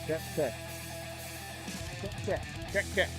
Check, check. Check, check. Check, check.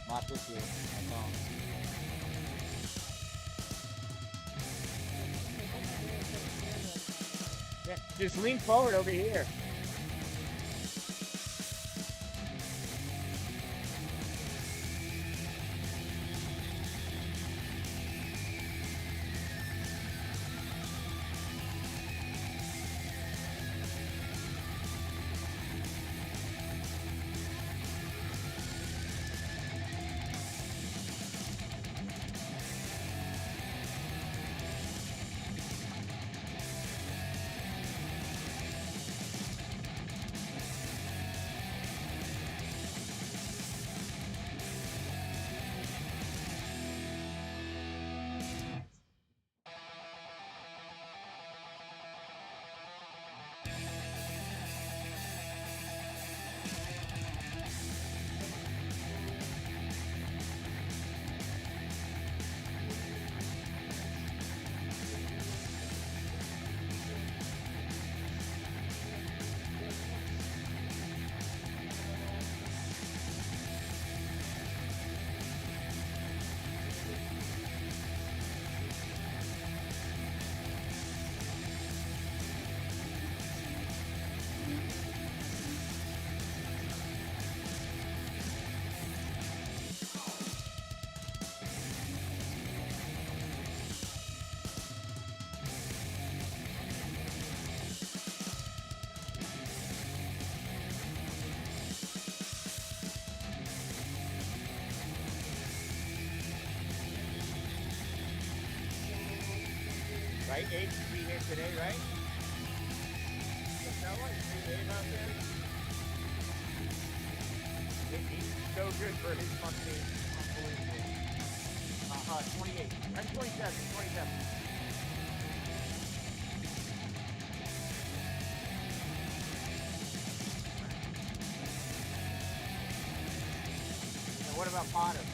Not with you. I know. Yeah, just lean forward over here. Right, Abe? You be here today, right? So tell us. He's so good for his fucking unbelievable. 28. I'm 27. 27. And what about Potter?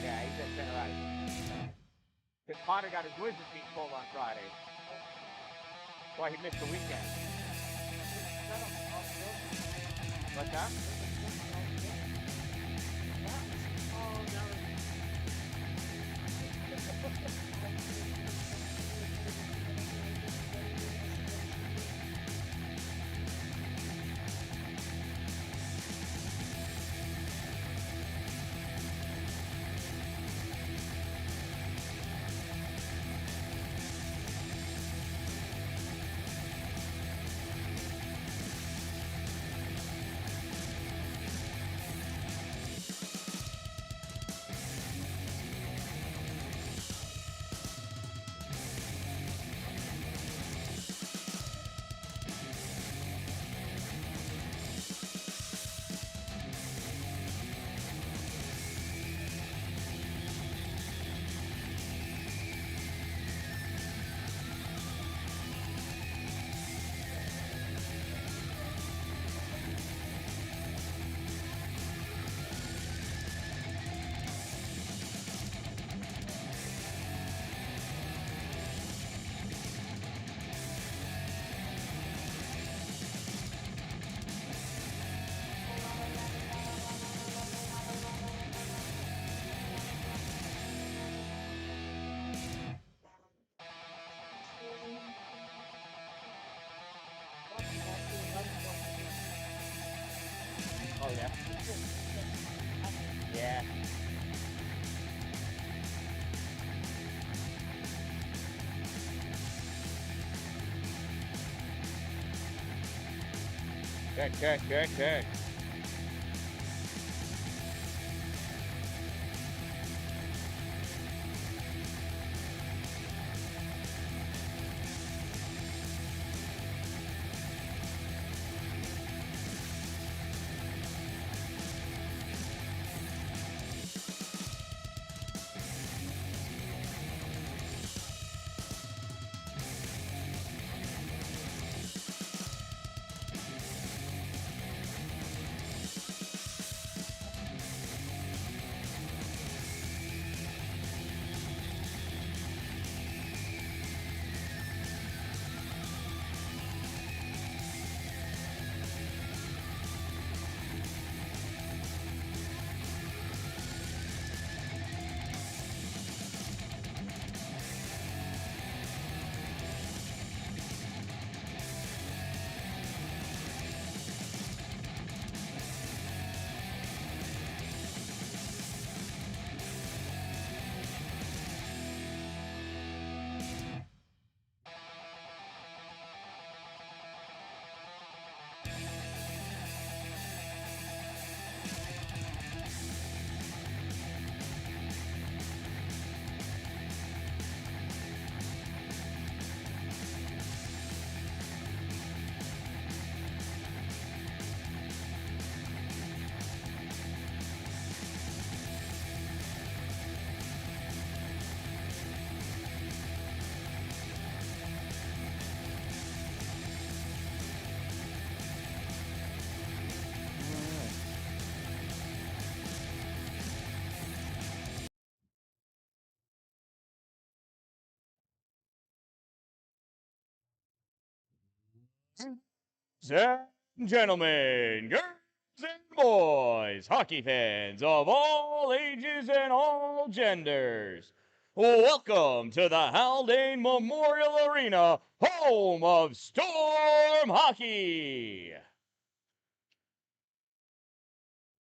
Yeah, he's at center ice. Because Potter got his wizard feet pulled on Friday. That's why he missed the weekend. What's that? Oh, yeah. Yeah. Check. Ladies and gentlemen, girls and boys, hockey fans of all ages and all genders, welcome to the Haldane Memorial Arena, home of Storm Hockey.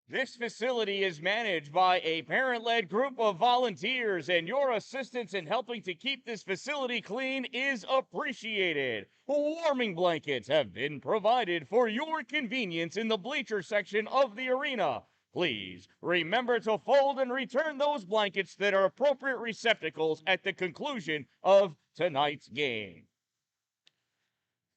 This facility is managed by a parent-led group of volunteers, and your assistance in helping to keep this facility clean is appreciated. Warming blankets have been provided for your convenience in the bleacher section of the arena. Please remember to fold and return those blankets that are appropriate receptacles at the conclusion of tonight's game.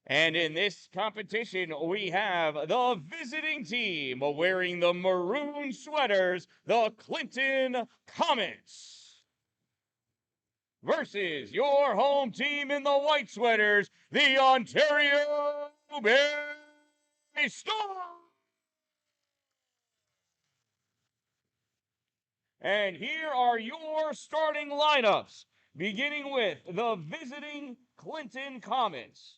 And in this competition, we have the visiting team wearing the maroon sweaters, the Clinton Comets, versus your home team in the white sweaters, the Ontario Bay Storm. And here are your starting lineups, beginning with the visiting Clinton Comets.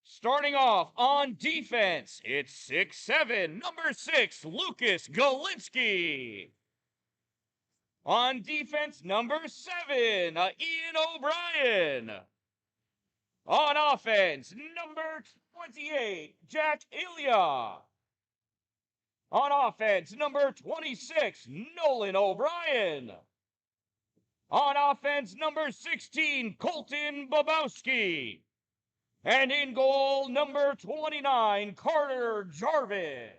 Starting off on defense, it's 6'7", number 6, Lucas Galinsky. On defense, number 7, Ian O'Brien. On offense, number 28, Jack Ilya. On offense, number 26, Nolan O'Brien. On offense, number 16, Colton Babowski. And in goal, number 29, Carter Jarvis.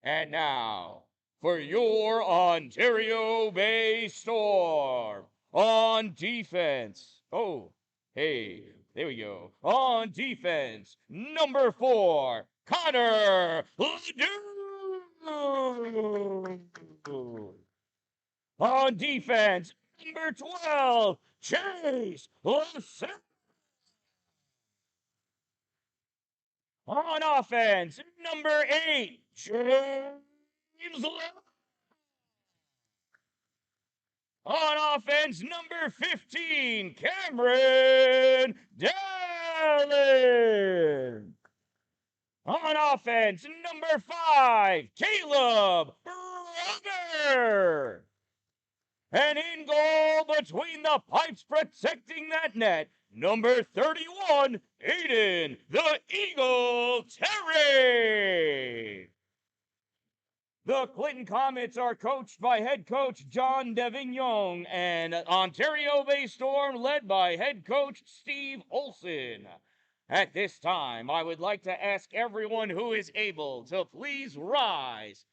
And now, for your Ontario Bay Storm. On defense. Oh, hey, there we go. On defense, number 4, Connor Ledoux. On defense, number 12, Chase LaSalle. On offense, number 8, James Love. On offense, number 15, Cameron Dan-Dalin. On offense, number 5, Caleb Brugger. And in goal, between the pipes protecting that net, number 31, Aiden the Eagle Terry. The Clinton Comets are coached by head coach John Davignon and Ontario Bay Storm led by head coach Steve Olson. At this time, I would like to ask everyone who is able to please rise.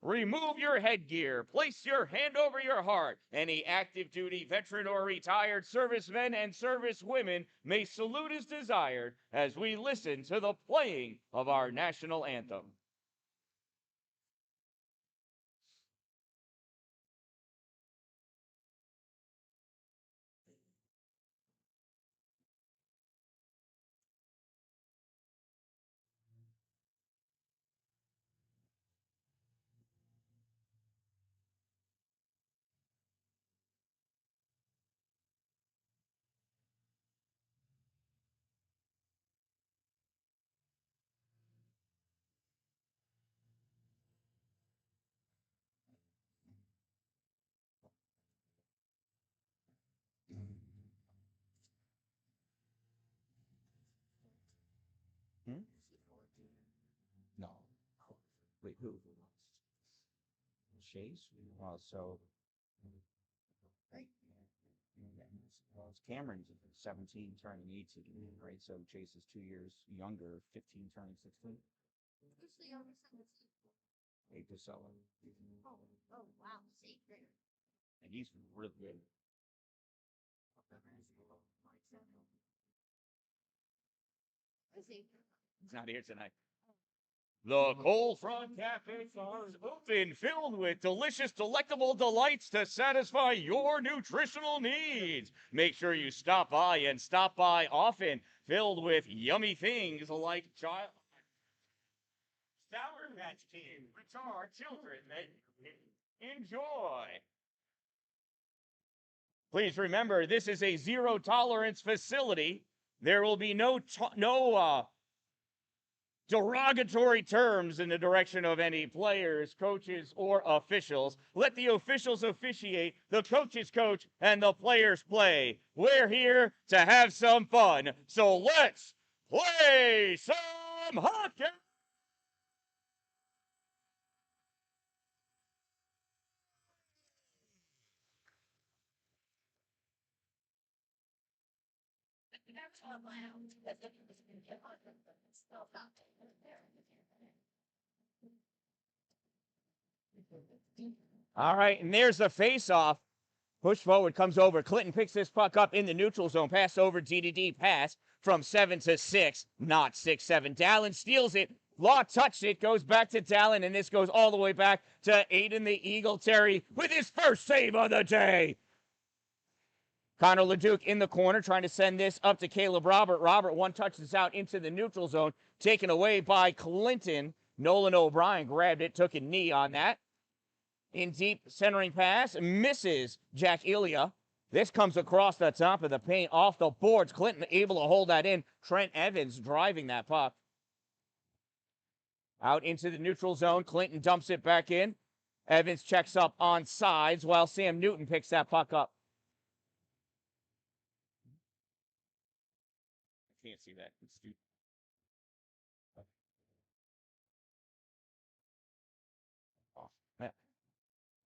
Remove your headgear. Place your hand over your heart. Any active duty veteran or retired servicemen and servicewomen may salute as desired as we listen to the playing of our national anthem. Hmm? No. Wait, who? Chase? So well, it's Cameron's 17 turning 18, right? So Chase is 2 years younger, 15 turning 16. Who's the youngest? 8 to 7. Oh, wow, secret. And he's really good. He's not here tonight. The Cold Front Cafe is open, filled with delicious, delectable delights to satisfy your nutritional needs. Make sure you stop by and stop by often, filled with yummy things like Sour Patch Kids, which are children that enjoy. Please remember, this is a zero tolerance facility. There will be no derogatory terms in the direction of any players, coaches, or officials. Let the officials officiate, the coaches coach, and the players play. We're here to have some fun, so let's play some hockey! All right, and there's the face-off. Push forward, comes over. Clinton picks this puck up in the neutral zone. Pass over, D-to-D pass from 7 to 6. Not 6-7. Dalin steals it. Law touched it. Goes back to Dalin, and this goes all the way back to Aiden the Eagle Terry with his first save of the day. Connor LeDuc in the corner, trying to send this up to Caleb Robert. Robert one touches out into the neutral zone. Taken away by Clinton. Nolan O'Brien grabbed it, took a knee on that. In deep centering pass, misses Jack Ilya. This comes across the top of the paint, off the boards. Clinton able to hold that in. Trent Evans driving that puck. Out into the neutral zone. Clinton dumps it back in. Evans checks up on sides while Sam Newton picks that puck up. I can't see that. It's too... Oh, yeah.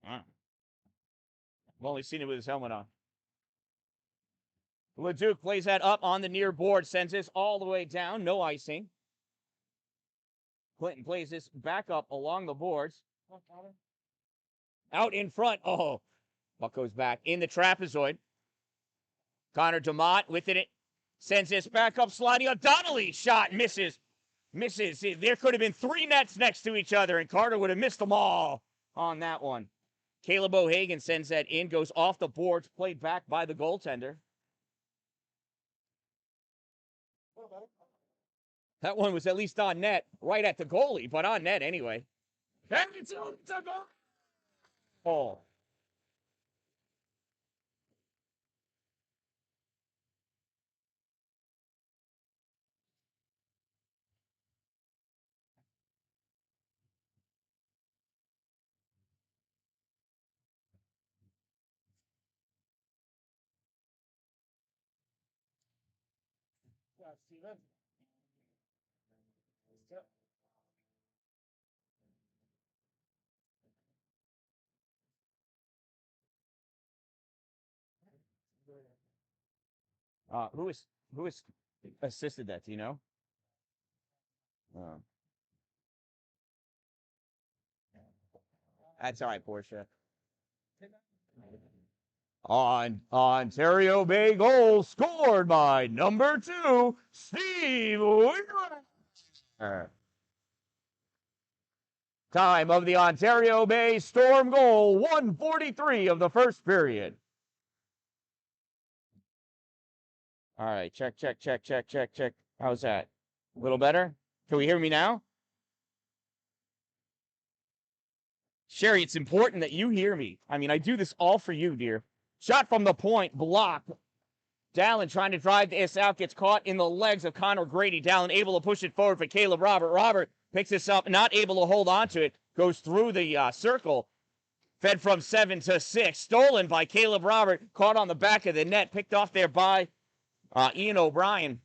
I've only seen it with his helmet on. LeDuc plays that up on the near board, sends this all the way down, no icing. Clinton plays this back up along the boards. Out in front, oh, puck goes back in the trapezoid. Connor DeMott with it, sends this back up, sliding up. Donnelly shot, misses. There could have been 3 nets next to each other, and Carter would have missed them all on that one. Caleb O'Hagan sends that in, goes off the boards, played back by the goaltender. That one was at least on net, right at the goalie, but on net anyway. And it's a goal. Oh. Steven. Who is assisted that? Do you know? That's all right, Portia. On Ontario Bay goal scored by number 2, Steve Wheeler. Time of the Ontario Bay Storm goal, 1:43 of the first period. All right, check. How's that? A little better? Can we hear me now? Sherry, it's important that you hear me. I mean, I do this all for you, dear. Shot from the point, blocked. Dalin trying to drive this out, gets caught in the legs of Connor Grady. Dalin able to push it forward for Caleb Robert. Robert picks this up, not able to hold on to it. Goes through the circle. Fed from 7 to 6. Stolen by Caleb Robert. Caught on the back of the net. Picked off there by Ian O'Brien.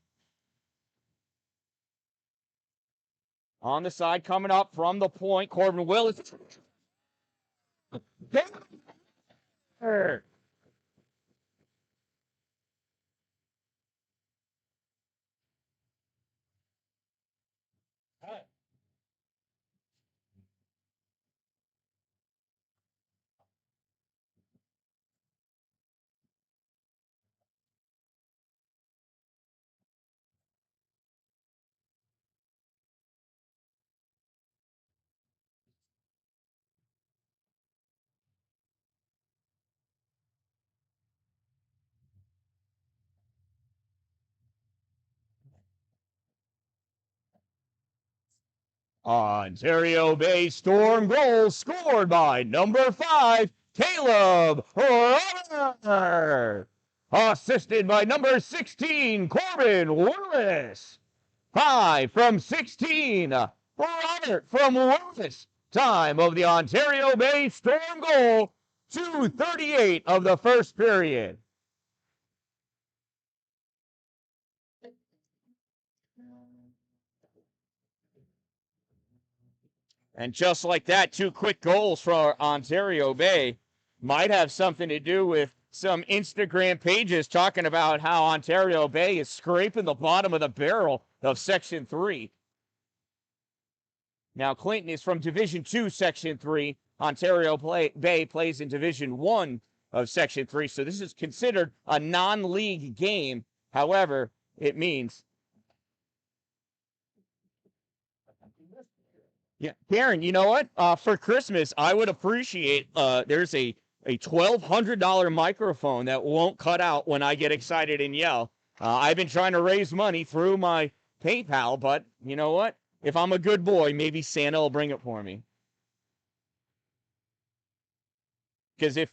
On the side, coming up from the point, Corbin Willis. Ontario Bay Storm goal scored by number 5, Caleb Robert. Assisted by number 16, Corbin Willis. 5 from 16, Robert from Willis. Time of the Ontario Bay Storm goal, 2:38 of the first period. And just like that, 2 quick goals for Ontario Bay. Might have something to do with some Instagram pages talking about how Ontario Bay is scraping the bottom of the barrel of Section 3. Now, Clinton is from Division 2, Section 3. Ontario Bay plays in Division 1, of Section 3. So this is considered a non-league game. However, it means... Yeah, Karen, you know what? For Christmas, I would appreciate, there's a $1,200 microphone that won't cut out when I get excited and yell. I've been trying to raise money through my PayPal, but you know what? If I'm a good boy, maybe Santa will bring it for me. Because if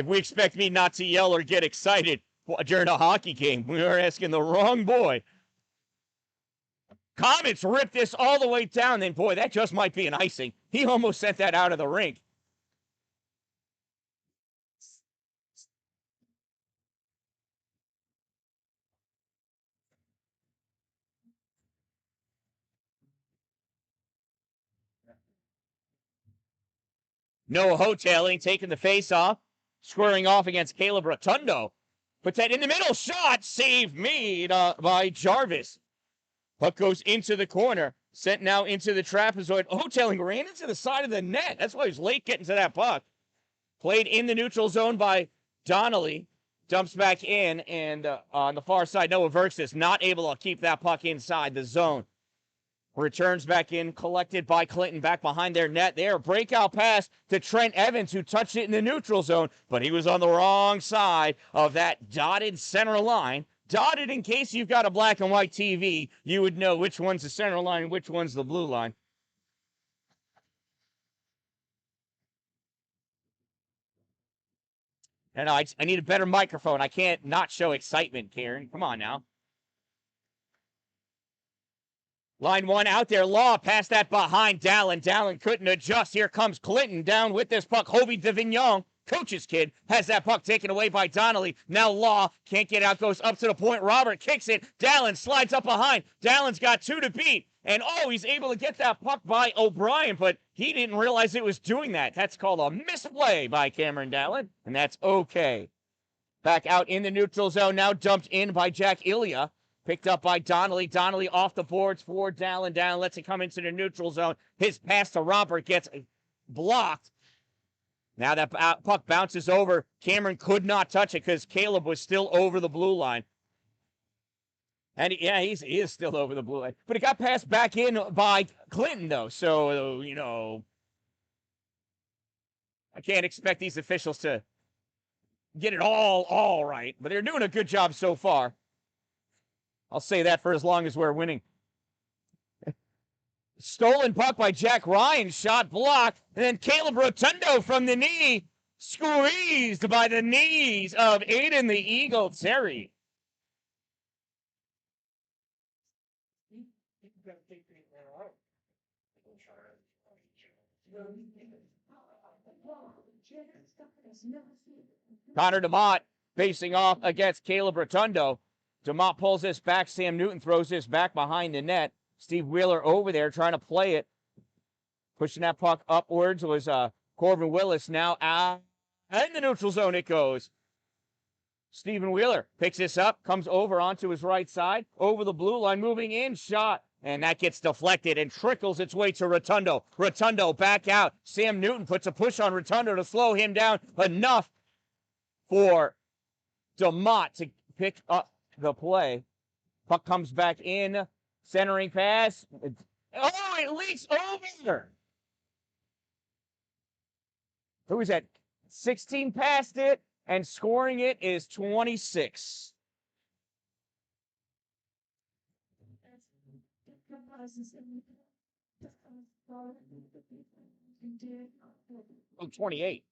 we expect me not to yell or get excited during a hockey game, we are asking the wrong boy. Comets ripped this all the way down, then boy, that just might be an icing. He almost sent that out of the rink. No hoteling, taking the face off, squaring off against Caleb Rotundo. Puts that in the middle, shot, save made by Jarvis. Puck goes into the corner, sent now into the trapezoid. Hoteling ran into the side of the net. That's why he's late getting to that puck. Played in the neutral zone by Dan-Dalin. Dumps back in, and on the far side, Noah Verks not able to keep that puck inside the zone. Returns back in, collected by Clinton, back behind their net there. Breakout pass to Trent Evans, who touched it in the neutral zone, but he was on the wrong side of that dotted center line. Dotted in case you've got a black and white TV, you would know which one's the center line and which one's the blue line. And I need a better microphone. I can't not show excitement, Karen. Come on now. Line one out there. Law passed that behind Dalin. Dalin couldn't adjust. Here comes Clinton down with this puck. Hobie DeVignon, coach's kid, has that puck taken away by Donnelly. Now Law can't get out, goes up to the point. Robert kicks it. Dalin slides up behind. Dallin's got 2 to beat. And he's able to get that puck by O'Brien, but he didn't realize it was doing that. That's called a misplay by Cameron Dalin, and that's okay. Back out in the neutral zone, now dumped in by Jack Ilya. Picked up by Donnelly. Donnelly off the boards for Dalin. Dalin lets it come into the neutral zone. His pass to Robert gets blocked. Now that puck bounces over. Cameron could not touch it because Caleb was still over the blue line. And he is still over the blue line. But it got passed back in by Clinton, though. So, you know, I can't expect these officials to get it all right. But they're doing a good job so far. I'll say that for as long as we're winning. Stolen puck by Jack Ryan. Shot blocked. And then Caleb Rotundo from the knee. Squeezed by the knees of Aiden the Eagle Terry. Connor DeMott facing off against Caleb Rotundo. DeMott pulls this back. Sam Newton throws this back behind the net. Steve Wheeler over there trying to play it. Pushing that puck upwards was Corbin Willis. Now out in the neutral zone it goes. Stephen Wheeler picks this up, comes over onto his right side, over the blue line, moving in, shot. And that gets deflected and trickles its way to Rotundo. Rotundo back out. Sam Newton puts a push on Rotundo to slow him down enough for DeMott to pick up the play. Puck comes back in. Centering pass. It leaks over. Who is that? 16 passed it, and scoring it is 26. Oh, 28.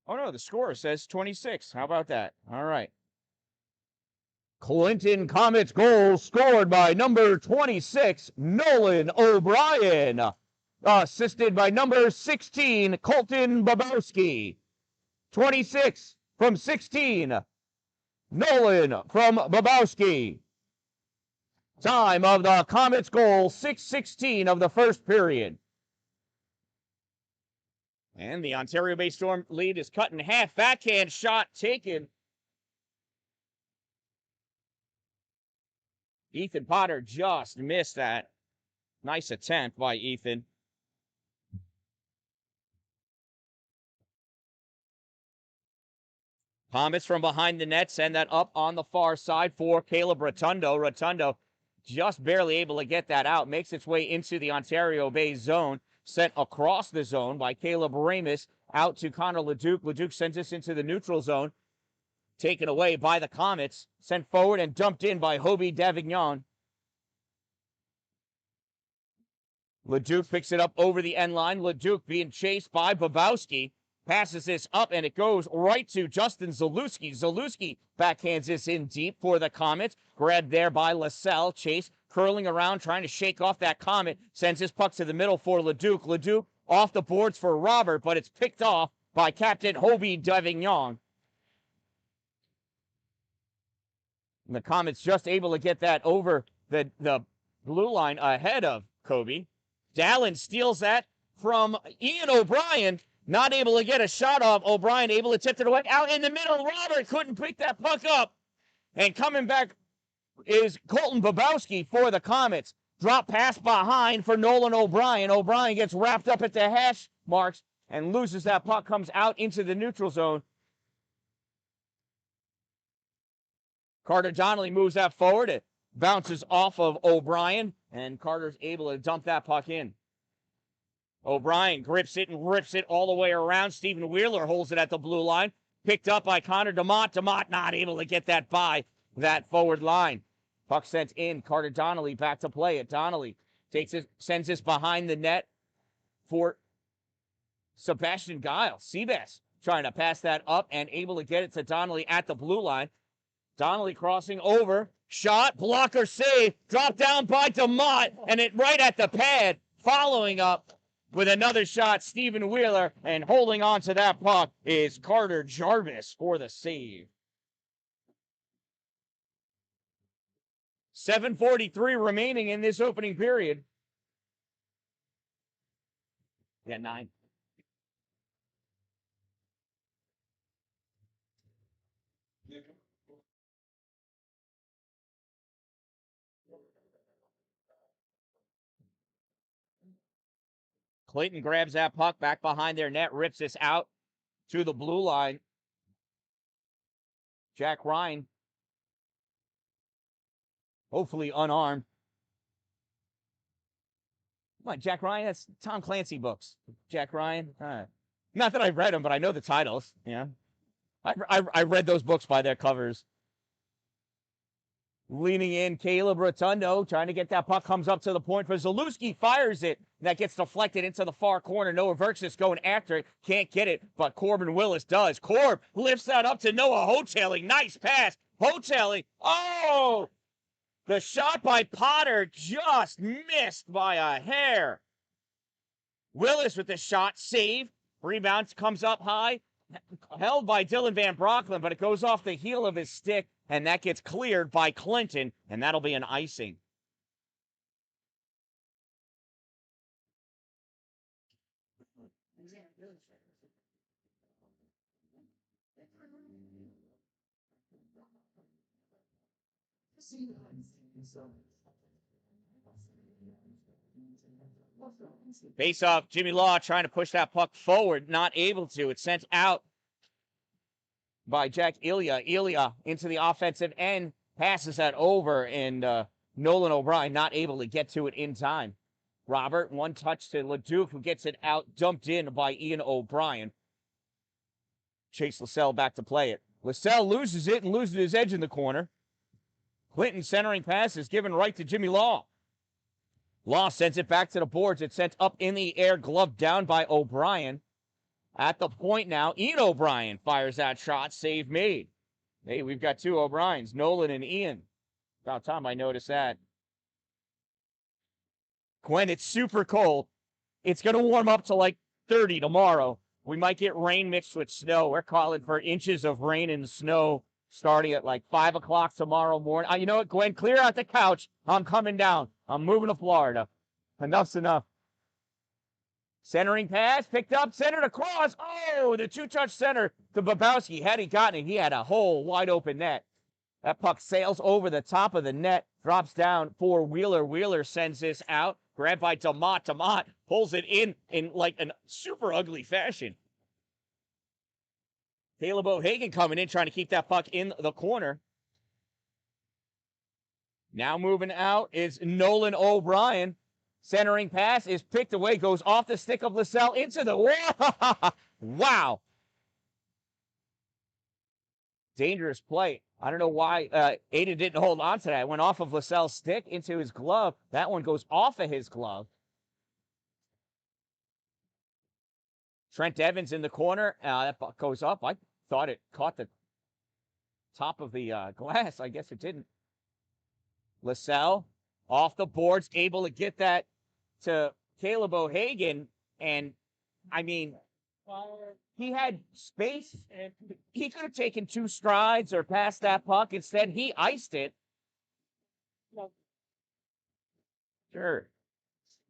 Oh, no, the score says 26. How about that? All right. Clinton Comets goal scored by number 26, Nolan O'Brien. Assisted by number 16, Colton Babowski. 26 from 16. Nolan from Bobowski. Time of the Comets goal, 6:16 of the first period. And the Ontario Bay Storm lead is cut in half. Backhand shot taken. Ethan Potter just missed that. Nice attempt by Ethan. Comets from behind the net send that up on the far side for Caleb Rotundo. Rotundo just barely able to get that out. Makes its way into the Ontario Bay zone. Sent across the zone by Caleb Ramus out to Connor Leduc. Leduc sends this into the neutral zone. Taken away by the Comets. Sent forward and dumped in by Hobie Davignon. Leduc picks it up over the end line. Leduc being chased by Bobowski. Passes this up, and it goes right to Justin Zalewski. Zalewski backhands this in deep for the Comets. Grabbed there by LaSalle. Chase curling around, trying to shake off that Comet. Sends his puck to the middle for Leduc. Leduc off the boards for Robert, but it's picked off by Captain Hobie Davignon. And the Comets just able to get that over the blue line ahead of Kobe. Dan-Dalin steals that from Ian O'Brien. Not able to get a shot off. O'Brien able to tip it away. Out in the middle, Robert couldn't pick that puck up. And coming back is Colton Bobowski for the Comets. Drop pass behind for Nolan O'Brien. O'Brien gets wrapped up at the hash marks and loses that puck. Comes out into the neutral zone. Carter Donnelly moves that forward. It bounces off of O'Brien, and Carter's able to dump that puck in. O'Brien grips it and rips it all the way around. Stephen Wheeler holds it at the blue line. Picked up by Connor DeMott. DeMott not able to get that by that forward line. Puck sent in. Carter Donnelly back to play it. Donnelly takes it, sends this behind the net for Sebastian Giles. Seabass trying to pass that up and able to get it to Donnelly at the blue line. Donnelly crossing over. Shot, blocker save. Dropped down by DeMott, and it right at the pad. Following up with another shot, Stephen Wheeler, and holding on to that puck is Carter Jarvis for the save. 7:43 remaining in this opening period. Yeah, 9. Clayton grabs that puck back behind their net, rips this out to the blue line. Jack Ryan, hopefully unarmed. Come on, Jack Ryan, that's Tom Clancy books. Jack Ryan. Not that I've read them, but I know the titles. Yeah, I read those books by their covers. Leaning in, Caleb Rotundo, trying to get that puck, comes up to the point for Zalewski, fires it. That gets deflected into the far corner. Noah Verksis going after it, can't get it, but Corbin Willis does. Corb lifts that up to Noah Hotelling. Nice pass. Hotelling. Oh! The shot by Potter just missed by a hair. Willis with the shot, save. Rebound comes up high. Held by Dylan Van Brocklin, but it goes off the heel of his stick, and that gets cleared by Clinton, and that'll be an icing. Face off, Jimmy Law trying to push that puck forward, not able to. It's sent out by Jack Ilya. Ilya into the offensive end, passes that over, and Nolan O'Brien not able to get to it in time. Robert, one touch to Leduc, who gets it out, dumped in by Ian O'Brien. Chase LaSalle back to play it. LaSalle loses it and loses his edge in the corner. Clinton centering pass is given right to Jimmy Law. Law sends it back to the boards. It's sent up in the air, gloved down by O'Brien. At the point now, Ian O'Brien fires that shot, save made. Hey, we've got two O'Briens, Nolan and Ian. About time I noticed that. Gwen, it's super cold. It's going to warm up to like 30 tomorrow. We might get rain mixed with snow. We're calling for inches of rain and snow starting at like 5 o'clock tomorrow morning. You know what, Gwen? Clear out the couch. I'm coming down. I'm moving to Florida. Enough's enough. Centering pass, picked up, centered across. Oh, the two-touch center to Bobowski. Had he gotten it, he had a whole wide-open net. That puck sails over the top of the net, drops down for Wheeler. Wheeler sends this out. Grabbed by DeMott. DeMott pulls it in like a super ugly fashion. Caleb O'Hagan coming in, trying to keep that puck in the corner. Now moving out is Nolan O'Brien. Centering pass is picked away, goes off the stick of LaSalle into the wall. Wow. Dangerous play. I don't know why Aiden didn't hold on to that. It went off of LaSalle's stick into his glove. That one goes off of his glove. Trent Evans in the corner. That puck goes up. I thought it caught the top of the glass. I guess it didn't. LaSalle off the boards, able to get that to Caleb O'Hagan. And, I mean, he had space. And he could have taken 2 strides or passed that puck. Instead, he iced it. Sure.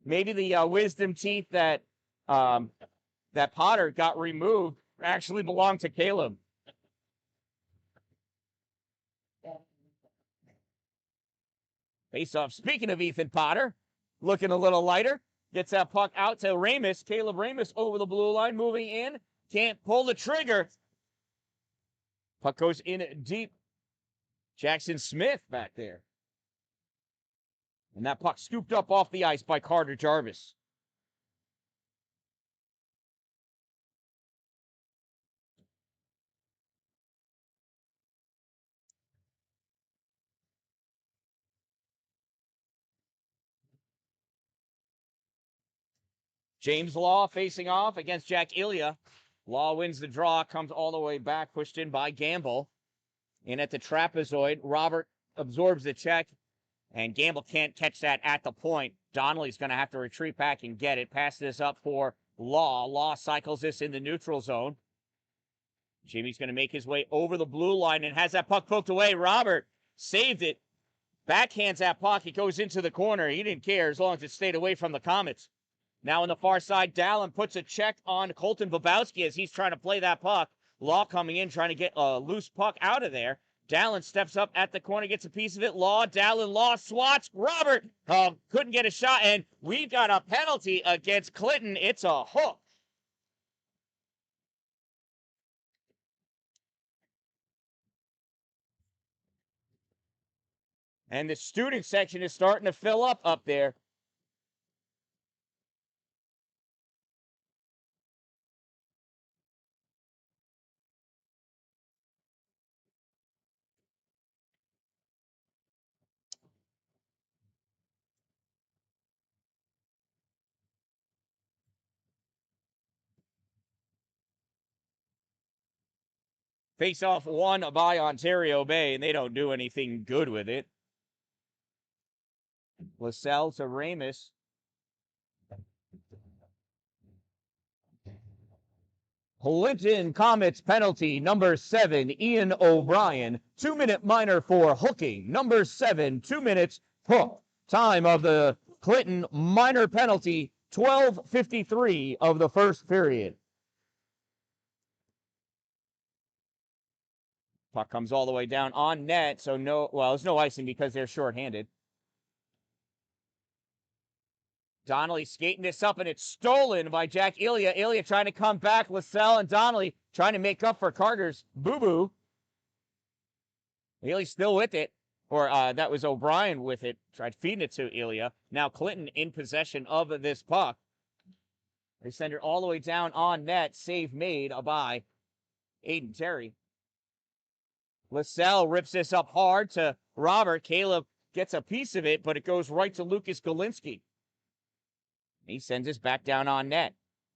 Maybe the wisdom teeth that that Potter got removed actually belonged to Caleb. Face off. Speaking of Ethan Potter, looking a little lighter. Gets that puck out to Ramus. Caleb Ramus over the blue line, moving in. Can't pull the trigger. Puck goes in deep. Jackson Smith back there. And that puck scooped up off the ice by Carter Jarvis. James Law facing off against Jack Ilya. Law wins the draw, comes all the way back, pushed in by Gamble. In at the trapezoid, Robert absorbs the check, and Gamble can't catch that at the point. Donnelly's going to have to retreat back and get it. Pass this up for Law. Law cycles this in the neutral zone. Jimmy's going to make his way over the blue line and has that puck poked away. Robert saved it. Backhands that puck. It goes into the corner. He didn't care as long as it stayed away from the Comets. Now on the far side, Dalin puts a check on Colton Bobowski as he's trying to play that puck. Law coming in, trying to get a loose puck out of there. Dalin steps up at the corner, gets a piece of it. Law, Dalin, Law, swats. Robert couldn't get a shot, and we've got a penalty against Clinton. It's a hook. And the student section is starting to fill up there. Face off won by Ontario Bay, and they don't do anything good with it. LaSalle to Ramus. Clinton Comets penalty, number 7, Ian O'Brien. 2-minute minor for hooking. Number 7, 2 minutes, hook. Time of the Clinton minor penalty, 12:53 of the first period. Puck comes all the way down on net, so there's no icing because they're shorthanded. Donnelly skating this up, and it's stolen by Jack Ilya. Ilya trying to come back. LaSalle and Donnelly trying to make up for Carter's boo-boo. Ilya's still with it. Or that was O'Brien with it. Tried feeding it to Ilya. Now Clinton in possession of this puck. They send it all the way down on net. Save made by Aiden Terry. LaSalle rips this up hard to Robert. Caleb gets a piece of it, but it goes right to Lucas Galinsky. He sends this back down on net.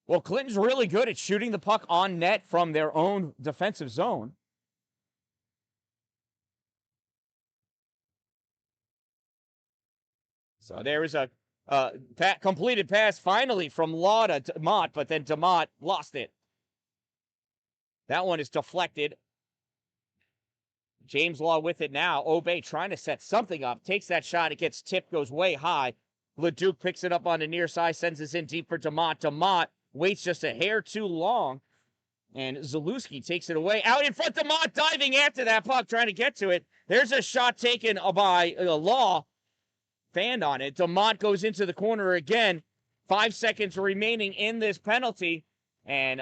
Well, Clinton's really good at shooting the puck on net from their own defensive zone. So there is a completed pass finally from Law to DeMott, but then DeMott lost it. That one is deflected. James Law with it now. Obey trying to set something up. Takes that shot. It gets tipped, goes way high. Leduc picks it up on the near side, sends this in deep for DeMott. DeMott waits just a hair too long. And Zalewski takes it away. Out in front, DeMott diving after that puck, trying to get to it. There's a shot taken by Law. Fanned on it. DeMott goes into the corner again. 5 seconds remaining in this penalty. And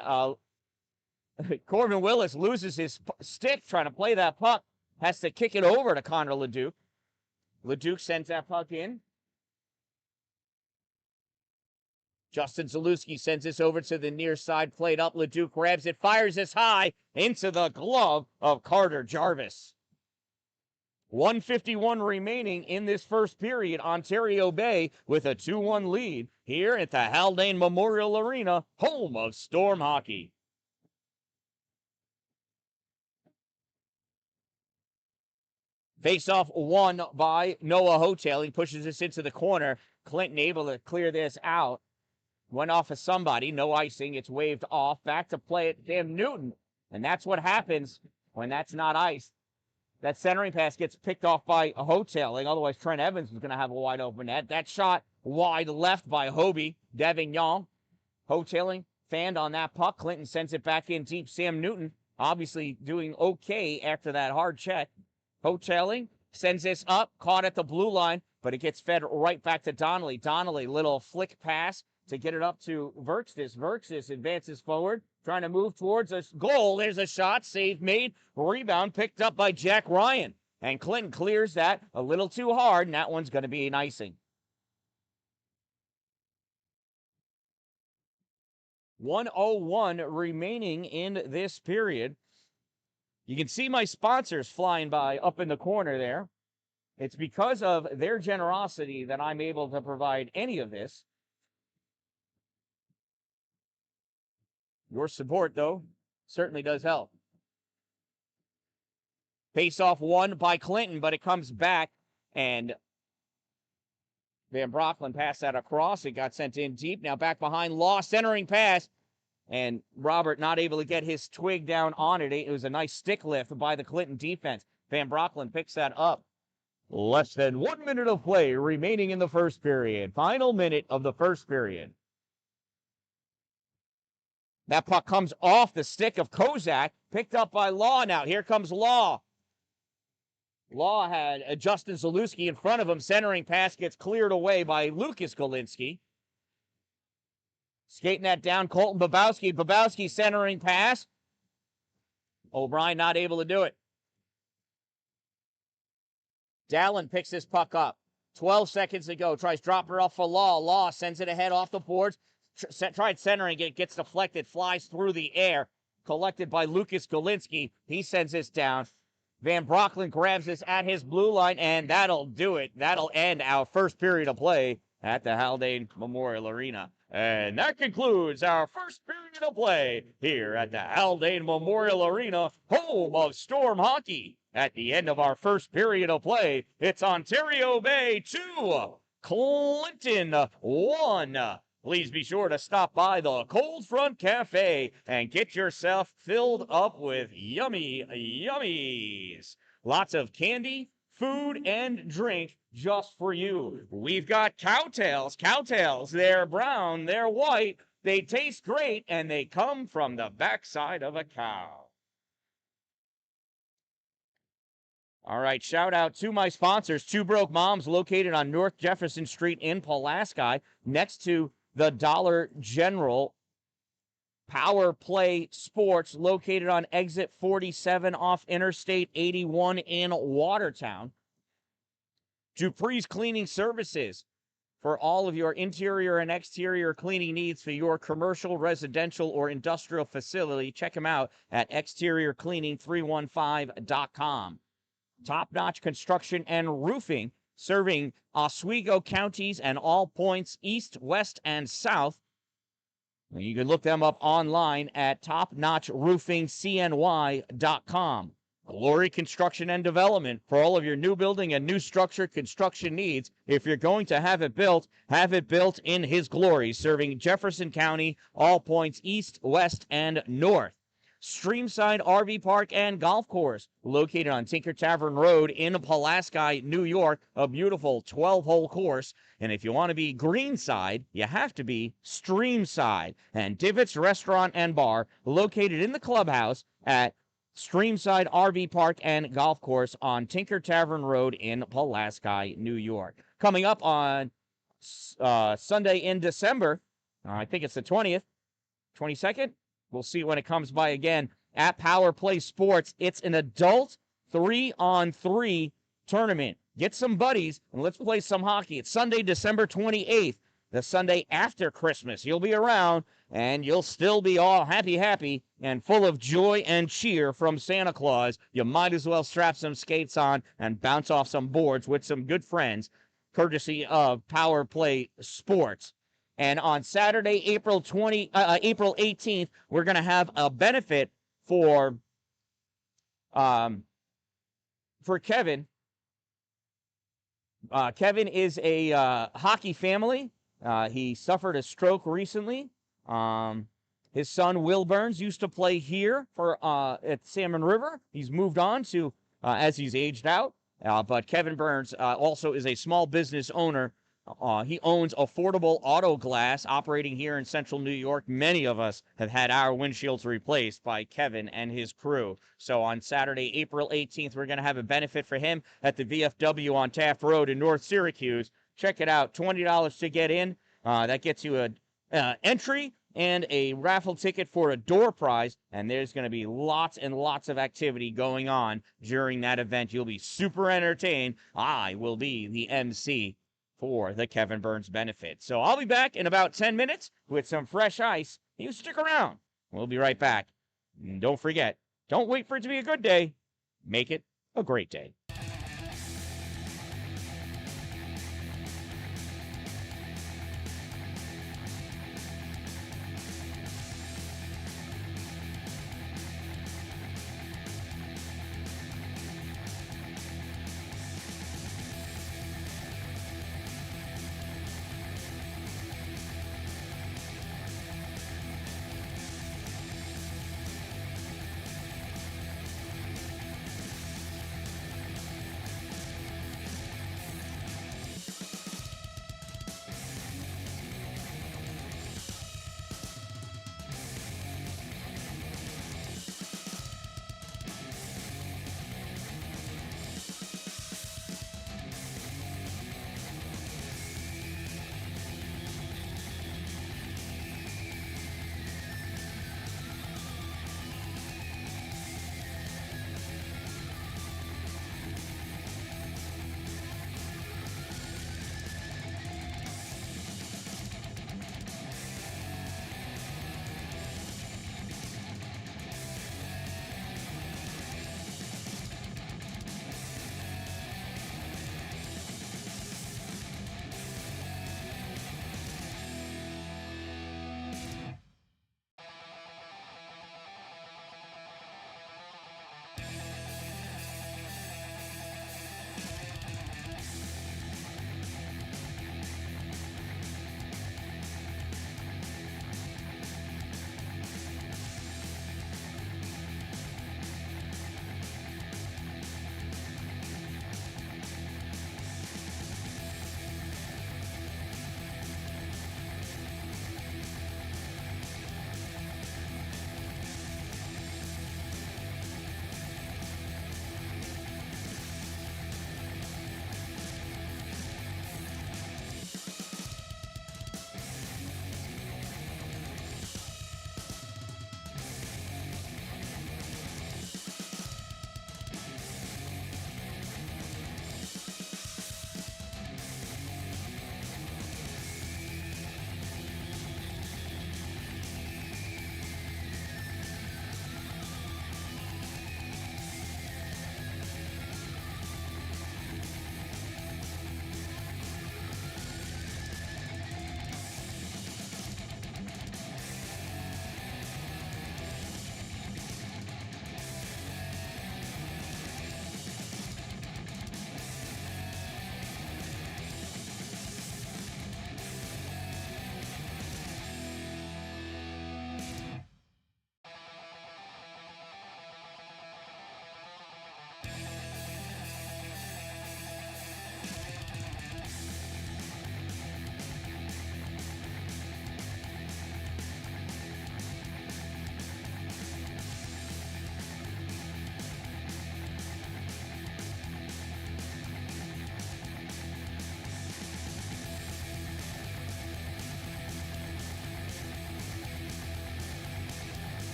Corbin Willis loses his stick trying to play that puck. Has to kick it over to Connor Leduc. Leduc sends that puck in. Justin Zalewski sends this over to the near side. Played up. Leduc grabs it. Fires this high into the glove of Carter Jarvis. 1:51 remaining in this first period. Ontario Bay with a 2-1 lead here at the Haldane Memorial Arena, home of Storm Hockey. Face-off won by Noah Hotel. He pushes this into the corner. Clinton able to clear this out. Went off of somebody. No icing. It's waved off. Back to play it. Cam Newton. And that's what happens when that's not iced. That centering pass gets picked off by Hoteling. Otherwise, Trent Evans is going to have a wide open net. That shot wide left by Hobie. Davignon. Hoteling fanned on that puck. Clinton sends it back in deep. Sam Newton obviously doing okay after that hard check. Hoteling sends this up. Caught at the blue line, but it gets fed right back to Donnelly. Donnelly, little flick pass to get it up to Verkstis. Verkstis advances forward, trying to move towards a goal. There's a shot, save made, rebound picked up by Jack Ryan. And Clinton clears that a little too hard, and that one's going to be an icing. 1:01 remaining in this period. You can see my sponsors flying by up in the corner there. It's because of their generosity that I'm able to provide any of this. Your support, though, certainly does help. Face-off won by Clinton, but it comes back, and Van Brocklin passed that across. It got sent in deep. Now back behind Law, centering pass, and Robert not able to get his twig down on it. It was a nice stick lift by the Clinton defense. Van Brocklin picks that up. Less than 1 minute of play remaining in the first period. Final minute of the first period. That puck comes off the stick of Kozak, picked up by Law now. Here comes Law. Law had Justin Zalewski in front of him. Centering pass gets cleared away by Lucas Golinski. Skating that down, Colton Babowski. Babowski centering pass. O'Brien not able to do it. Dalin picks this puck up. 12 seconds to go. Tries dropping her off for Law. Law sends it ahead off the boards. Tried centering it. Gets deflected. Flies through the air. Collected by Lucas Golinski. He sends this down. Van Brocklin grabs this at his blue line, and that'll do it. That'll end our first period of play at the Haldane Memorial Arena. And that concludes our first period of play here at the Haldane Memorial Arena, home of Storm Hockey. At the end of our first period of play, it's Ontario Bay 2, Clinton 1. Please be sure to stop by the Cold Front Cafe and get yourself filled up with yummy yummies. Lots of candy, food, and drink just for you. We've got cowtails. Cowtails, they're brown, they're white, they taste great, and they come from the backside of a cow. All right, shout out to my sponsors, Two Broke Moms, located on North Jefferson Street in Pulaski, next to the Dollar General. Power Play Sports, located on exit 47 off Interstate 81 in Watertown. Dupree's Cleaning Services, for all of your interior and exterior cleaning needs for your commercial, residential, or industrial facility. Check them out at exteriorcleaning315.com. Top Notch Construction and Roofing, serving Oswego counties and all points east, west, and south. You can look them up online at topnotchroofingcny.com. Glory Construction and Development, for all of your new building and new structure construction needs. If you're going to have it built in His glory, serving Jefferson County, all points east, west, and north. Streamside RV Park and Golf Course, located on Tinker Tavern Road in Pulaski, New York, a beautiful 12-hole course. And if you want to be greenside, you have to be streamside. And Divots Restaurant and Bar, located in the clubhouse at Streamside RV Park and Golf Course on Tinker Tavern Road in Pulaski, New York. Coming up on Sunday in December, I think it's the 20th, 22nd. We'll see when it comes by again at Power Play Sports. It's an adult 3-on-3 tournament. Get some buddies and let's play some hockey. It's Sunday, December 28th, the Sunday after Christmas. You'll be around and you'll still be all happy, and full of joy and cheer from Santa Claus. You might as well strap some skates on and bounce off some boards with some good friends, courtesy of Power Play Sports. And on Saturday, April 18th, we're going to have a benefit for Kevin. Kevin is a hockey family. He suffered a stroke recently. His son, Will Burns, used to play here at Salmon River. He's moved on to as he's aged out. But Kevin Burns also is a small business owner. He owns Affordable Auto Glass, operating here in central New York. Many of us have had our windshields replaced by Kevin and his crew. So on Saturday, April 18th, we're going to have a benefit for him at the VFW on Taft Road in North Syracuse. Check it out, $20 to get in. That gets you an entry and a raffle ticket for a door prize, and there's going to be lots and lots of activity going on during that event. You'll be super entertained. I will be the MC for the Kevin Burns benefit. So I'll be back in about 10 minutes with some fresh ice. You stick around. We'll be right back. And don't forget, don't wait for it to be a good day. Make it a great day.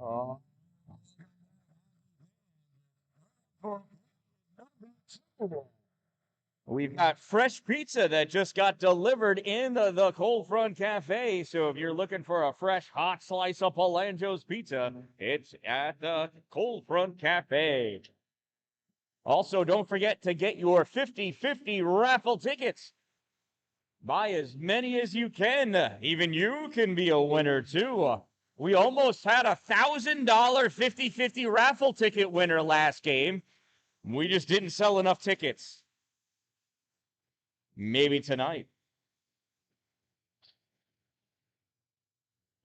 Uh, We've got fresh pizza that just got delivered in the Cold Front Cafe. So if you're looking for a fresh hot slice of Palanjo's pizza, it's at the Cold Front Cafe. Also, don't forget to get your 50/50 raffle tickets. Buy as many as you can. Even you can be a winner too. We almost had a $1,000 50/50 raffle ticket winner last game. We just didn't sell enough tickets. Maybe tonight.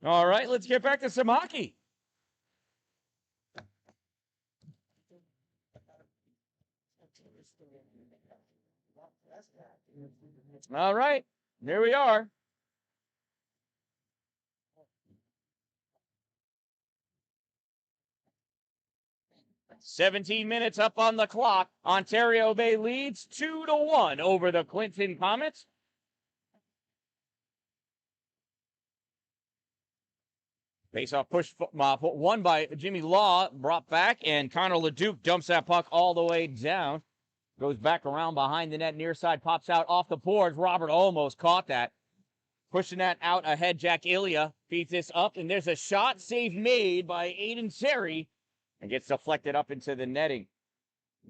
All right, let's get back to some hockey. All right, here we are. "17 minutes up on the clock. Ontario Bay leads 2-1 over the Clinton Comets. Face-off push won by Jimmy Law, brought back, and Connor LeDuc dumps that puck all the way down. Goes back around behind the net, near side, pops out off the boards. Robert almost caught that. Pushing that out ahead, Jack Ilya feeds this up, and there's a shot save made by Aiden Seri, and gets deflected up into the netting.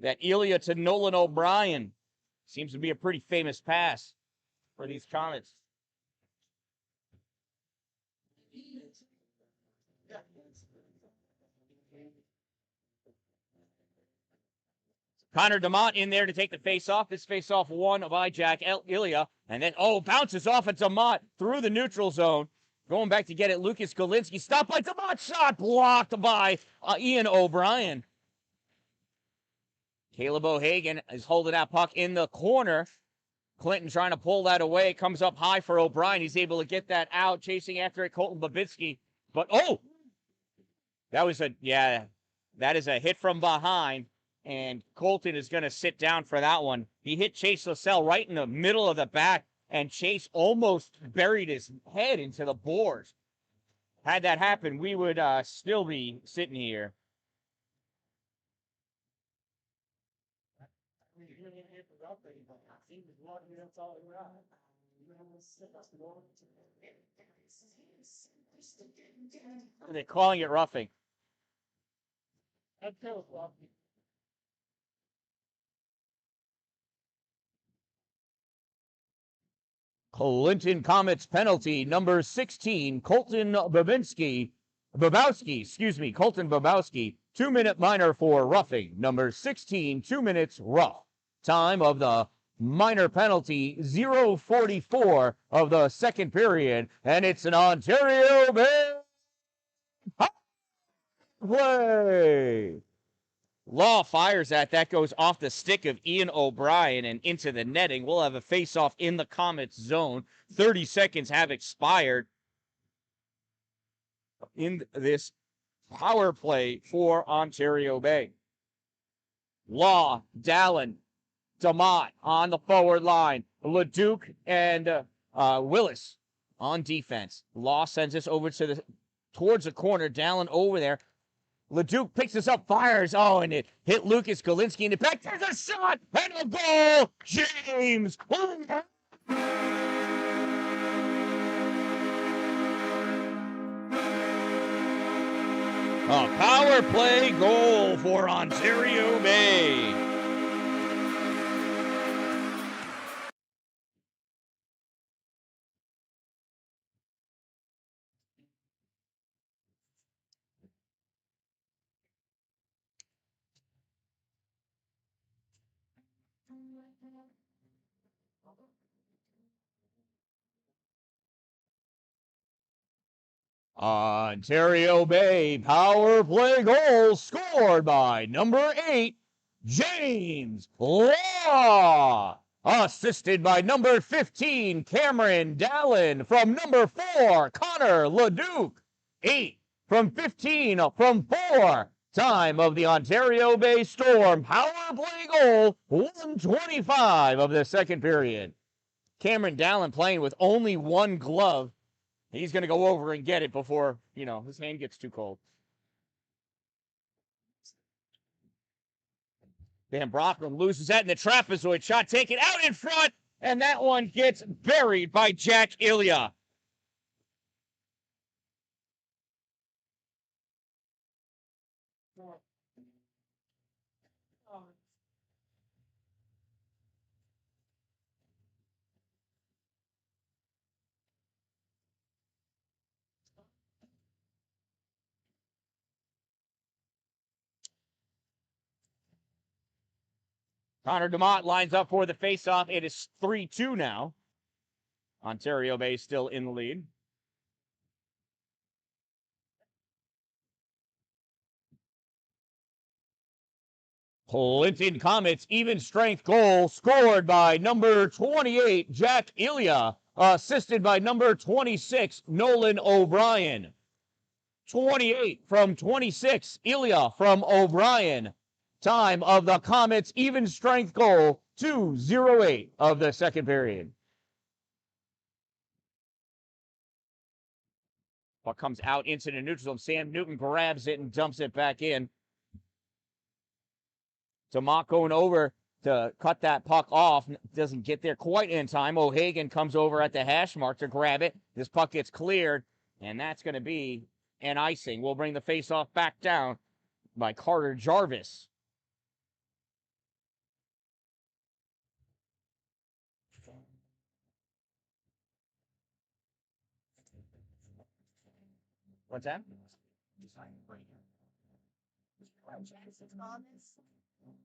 That Ilya to Nolan O'Brien seems to be a pretty famous pass for these Comets. Connor DeMott in there to take the face-off. This face-off won by Jack Ilya. And then, bounces off at DeMott through the neutral zone. Going back to get it, Lucas Golinski. Stopped by DeMott. Shot blocked by Ian O'Brien. Caleb O'Hagan is holding that puck in the corner. Clinton trying to pull that away. Comes up high for O'Brien. He's able to get that out. Chasing after it, Colton Babitsky. But, that is a hit from behind. And Colton is going to sit down for that one. He hit Chase LaSalle right in the middle of the back, and Chase almost buried his head into the boards. Had that happen, we would still be sitting here. They're calling it roughing. Clinton Comets penalty, number 16, Colton Babowski, Colton Babowski, 2-minute minor for roughing. Number 16, 2 minutes rough. Time of the minor penalty, 0:44 of the second period, and it's an Ontario Bay play. Law fires that goes off the stick of Ian O'Brien and into the netting. We'll have a face-off in the Comets zone. 30 seconds have expired in this power play for Ontario Bay. Law, Dan-Dalin, DeMott on the forward line. LeDuc and Willis on defense. Law sends this over towards the corner. Dan-Dalin over there. LeDuc picks this up, fires. And it hit Lucas Golinski in the back. There's a shot and a goal. James. A power play goal for Ontario Bay. Ontario Bay power play goal scored by number 8, James Law. Assisted by number 15, Cameron Dalin. From number 4, Connor LeDuc. 8 from 15 from 4. Time of the Ontario Bay Storm power play goal, 1:25 of the second period. Cameron Dalin playing with only one glove. He's going to go over and get it before, his hand gets too cold. Van Brocklin loses that in the trapezoid shot, taken out in front, and that one gets buried by Jack Ilya. Connor DeMott lines up for the faceoff. It is 3-2 now. Ontario Bay still in the lead. Clinton Comets even strength goal scored by number 28, Jack Ilya, assisted by number 26, Nolan O'Brien. 28 from 26, Ilya from O'Brien. Time of the Comets even strength goal, 2:08 of the second period. Puck comes out into the neutral zone. Sam Newton grabs it and dumps it back in. DeMott going over to cut that puck off. Doesn't get there quite in time. O'Hagan comes over at the hash mark to grab it. This puck gets cleared, and that's going to be an icing. We'll bring the faceoff back down by Carter Jarvis. What's that?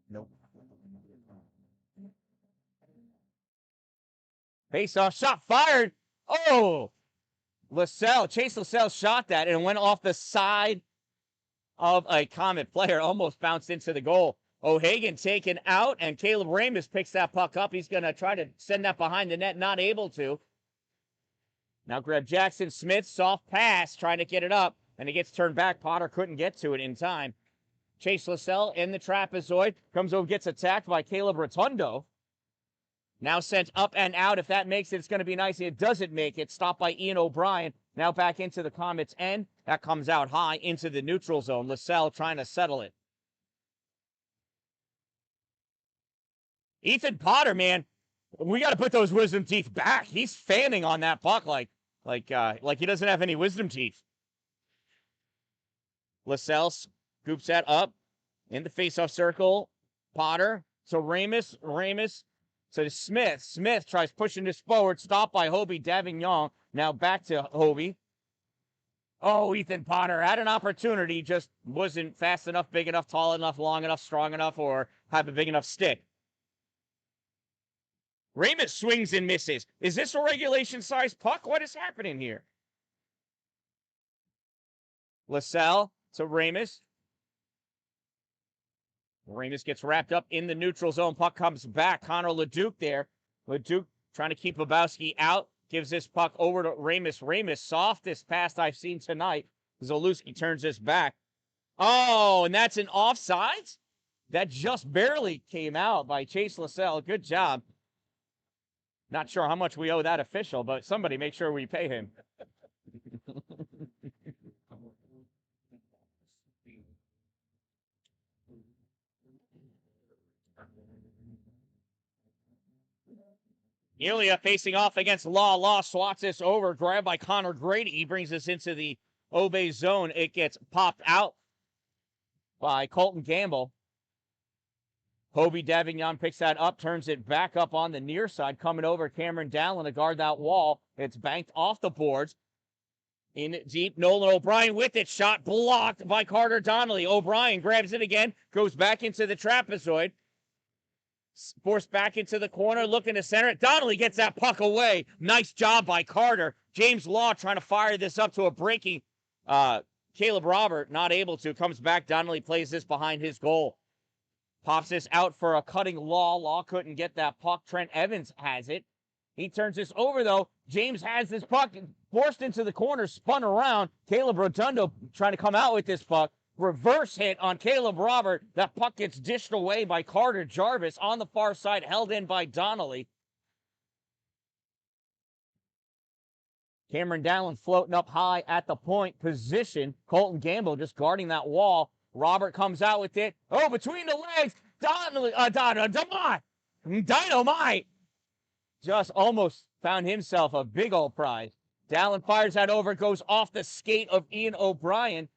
Nope. Face-off shot fired. Oh! Chase LaSalle shot that and went off the side of a Comet player. Almost bounced into the goal. O'Hagan taken out, and Caleb Ramus picks that puck up. He's going to try to send that behind the net. Not able to. Now grab Jackson Smith. Soft pass. Trying to get it up. And it gets turned back. Potter couldn't get to it in time. Chase LaSalle in the trapezoid. Comes over, gets attacked by Caleb Rotundo. Now sent up and out. If that makes it, it's going to be nice. It doesn't make it. Stopped by Ian O'Brien. Now back into the Comets' end. That comes out high into the neutral zone. LaSalle trying to settle it. Ethan Potter, man, we got to put those wisdom teeth back. He's fanning on that puck like he doesn't have any wisdom teeth. LaSalle scoops that up in the faceoff circle. Potter. So Ramus. So to Smith. Smith tries pushing this forward. Stopped by Hobie Davignon. Now back to Hobie. Oh, Ethan Potter had an opportunity. Just wasn't fast enough, big enough, tall enough, long enough, strong enough, or have a big enough stick. Ramus swings and misses. Is this a regulation size puck? What is happening here? LaSalle to Ramus. Ramus gets wrapped up in the neutral zone. Puck comes back. Connor LeDuc there. LeDuc trying to keep Lebowski out. Gives this puck over to Ramus. Ramus, softest pass I've seen tonight. Zalewski turns this back. Oh, and that's an offsides? That just barely came out by Chase LaSalle. Good job. Not sure how much we owe that official, but somebody make sure we pay him. Ilya facing off against Law. Law swats this over. Grabbed by Connor Grady. He brings this into the Obey zone. It gets popped out by Colton Gamble. Hobie Davignon picks that up, turns it back up on the near side. Coming over, Cameron Dallin to guard that wall. It's banked off the boards. In deep, Nolan O'Brien with it. Shot blocked by Carter Donnelly. O'Brien grabs it again. Goes back into the trapezoid. Forced back into the corner, looking to center it. Donnelly gets that puck away. Nice job by Carter. James Law trying to fire this up to a breaking Caleb Robert. Not able to. Comes back. Donnelly plays this behind his goal. Pops this out for a cutting Law. Law couldn't get that puck. Trent Evans has it. He turns this over, though. James has this puck forced into the corner, spun around. Caleb Rotundo trying to come out with this puck. Reverse hit on Caleb Robert. That puck gets dished away by Carter Jarvis on the far side, held in by Donnelly. Cameron Dallin floating up high at the point position. Colton Gamble just guarding that wall. Robert comes out with it. Oh, between the legs. Dynamite just almost found himself a big old prize. Dalin fires that over, goes off the skate of Ian O'Brien.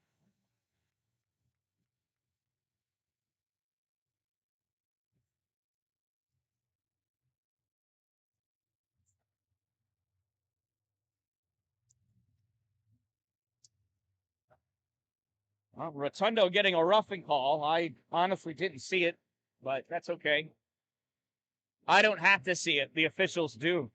Well, Rotundo getting a roughing call. I honestly didn't see it, but that's okay. I don't have to see it. The officials do.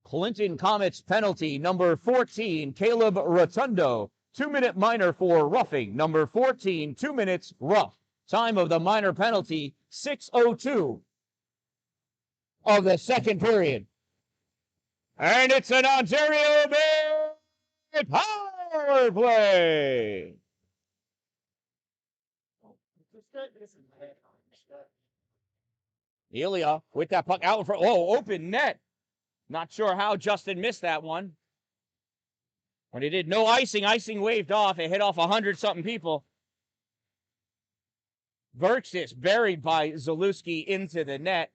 Clinton Comets penalty, number 14, Caleb Rotundo. 2-minute minor for roughing. Number 14, 2 minutes rough. Time of the minor penalty, 6:02 of the second period. And it's an Ontario Bay power play. Ilya with that puck out in front. Oh, open net. Not sure how Justin missed that one. When he did no icing, icing waved off. It hit off 100-something people. Verchis buried by Zalewski into the net.